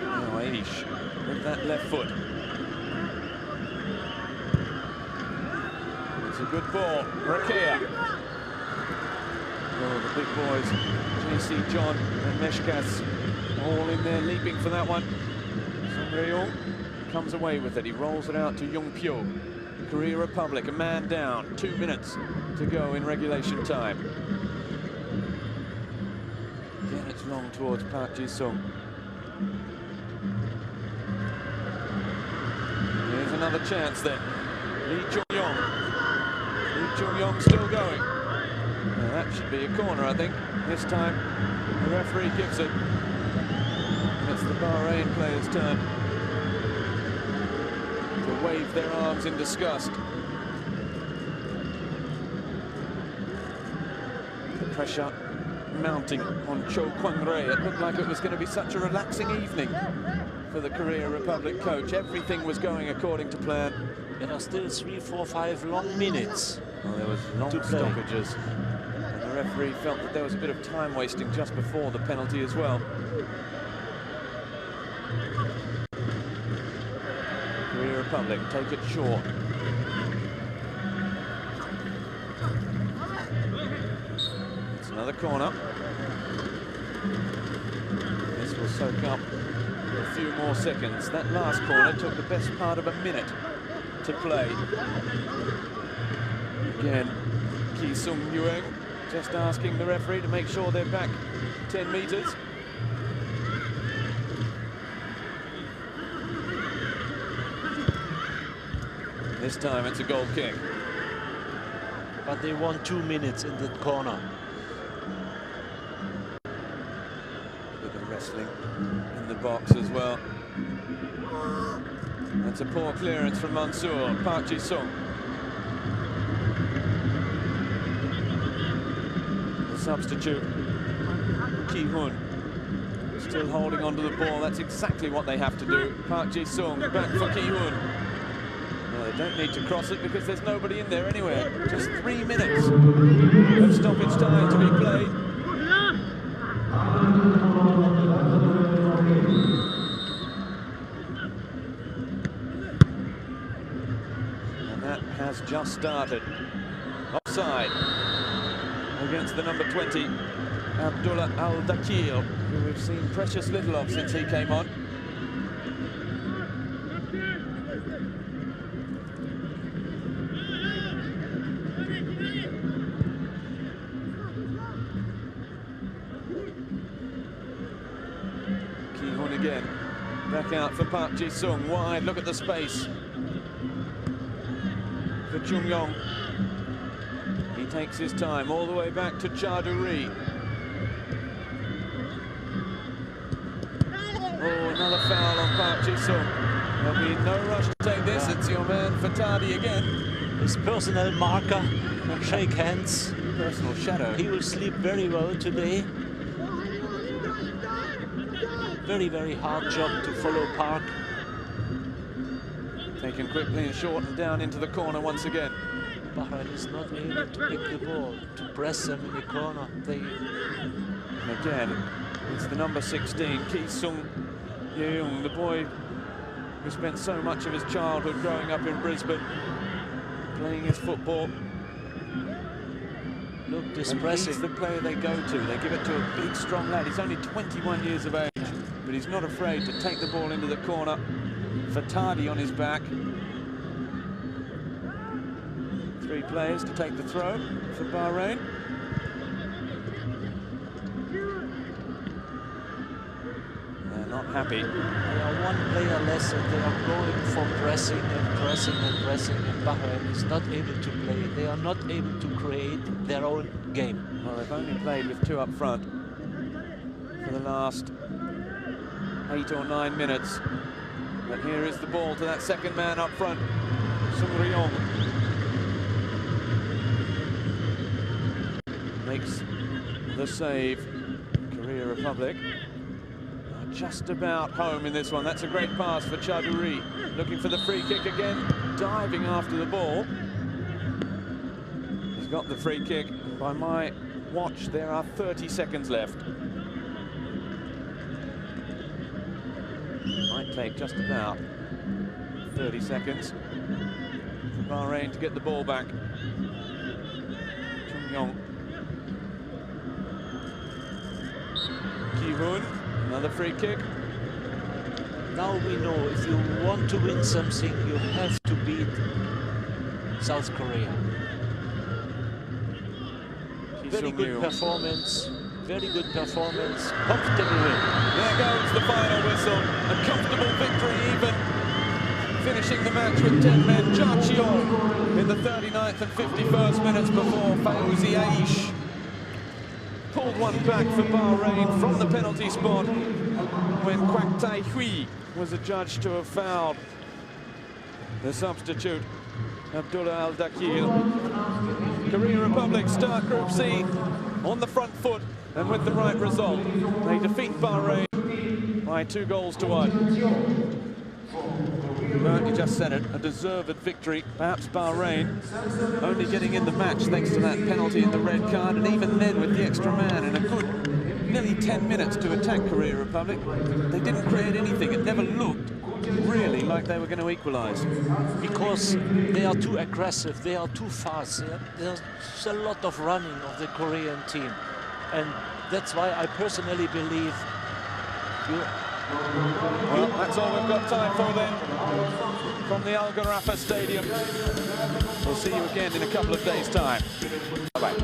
Speaker 1: Now Aish with that left foot. It's a good ball. Rakea. Oh, the big boys, JC John and Meshkas, all in there leaping for that one. Song comes away with it. He rolls it out to Jung Pyo. Korea Republic, a man down. 2 minutes to go in regulation time. Again, it's long towards Park Ji-sung. Here's another chance then. Lee Chung-yong. Lee Chung-yong still going. Now that should be a corner, I think. This time, the referee gives it. It's the Bahrain players' turn to wave their arms in disgust. The pressure mounting on Cho Kwang-rae. It looked like it was going to be such a relaxing evening for the Korea Republic coach. Everything was going according to plan.
Speaker 2: There are still 3, 4, 5 long minutes.
Speaker 1: Well, there was long stoppages. And the referee felt that there was a bit of time wasting just before the penalty as well. Korea Republic take it short. It's another corner. This will soak up a few more seconds. That last corner took the best part of a minute to play. Again, Ki Sung-yueng just asking the referee to make sure they're back 10 meters. This time it's a goal kick.
Speaker 2: But they want 2 minutes in the corner.
Speaker 1: With the wrestling in the box as well. That's a poor clearance from Mansour. Park Ji-sung. The substitute, Ki-hun, still holding onto the ball. That's exactly what they have to do. Park Ji-sung back for Ki-hun. No, they don't need to cross it because there's nobody in there anyway. Just 3 minutes of stoppage time to be played. has just started. Offside against the number 20, Abdullah Al-Dakil, who we've seen precious little of since he came on. Ki-hun again, back out for Park Ji-sung, wide, look at the space. For Chung-yong. He takes his time all the way back to Charduri. Oh, another foul on Park Ji-sung. There'll be no rush to take this. It's your man Fatadi again.
Speaker 2: His personal marker, shake hands.
Speaker 1: Personal shadow.
Speaker 2: He will sleep very well today. Very, very hard job to follow Park.
Speaker 1: Taken quickly and short and down into the corner once again.
Speaker 2: Bahrein is not able to pick the ball, to press them in the corner.
Speaker 1: And again, it's the number 16, Ki-sung Yeung, the boy who spent so much of his childhood growing up in Brisbane, playing his football.
Speaker 2: Look, this pressing.
Speaker 1: He's the player they go to. They give it to a big, strong lad. He's only 21 years of age, but he's not afraid to take the ball into the corner. Fatadi on his back. 3 players to take the throw for Bahrain. They're not happy.
Speaker 2: They are 1 player less and they are going for pressing and pressing and pressing, and Bahrain is not able to play. They are not able to create their own game.
Speaker 1: Well, they've only played with 2 up front for the last 8 or 9 minutes. But here is the ball to that second man up front, Sung Ryong. Makes the save. Korea Republic are just about home in this one. That's a great pass for Charduri. Looking for the free kick again, diving after the ball. He's got the free kick. By my watch, there are 30 seconds left. Might take just about 30 seconds for Bahrain to get the ball back. Chung-yong. Ki-hun, another free kick.
Speaker 2: Now we know if you want to win something, you have to beat South Korea. Very good performance. Very good performance. Comfortable win.
Speaker 1: There goes the final whistle. A comfortable victory even. Finishing the match with 10 men. Cha Cheol in the 39th and 51st minutes before Fauzi Aish pulled one back for Bahrain from the penalty spot when Kwak Tai Hui was adjudged to have fouled the substitute, Abdullah Al-Dakil. Korea Republic start Group C on the front foot and with the right result. They defeat Bahrain by 2-1. Well, you just said it, a deserved victory. Perhaps Bahrain only getting in the match thanks to that penalty and the red card, and even then with the extra man in a good nearly 10 minutes to attack Korea Republic. They didn't create anything. It never looked really like they were going to equalize.
Speaker 2: Because they are too aggressive, they are too fast. There's a lot of running of the Korean team. And that's why I personally believe
Speaker 1: Well, that's all we've got time for then from the Al Gharafa Stadium. We'll see you again in a couple of days' time. Bye-bye.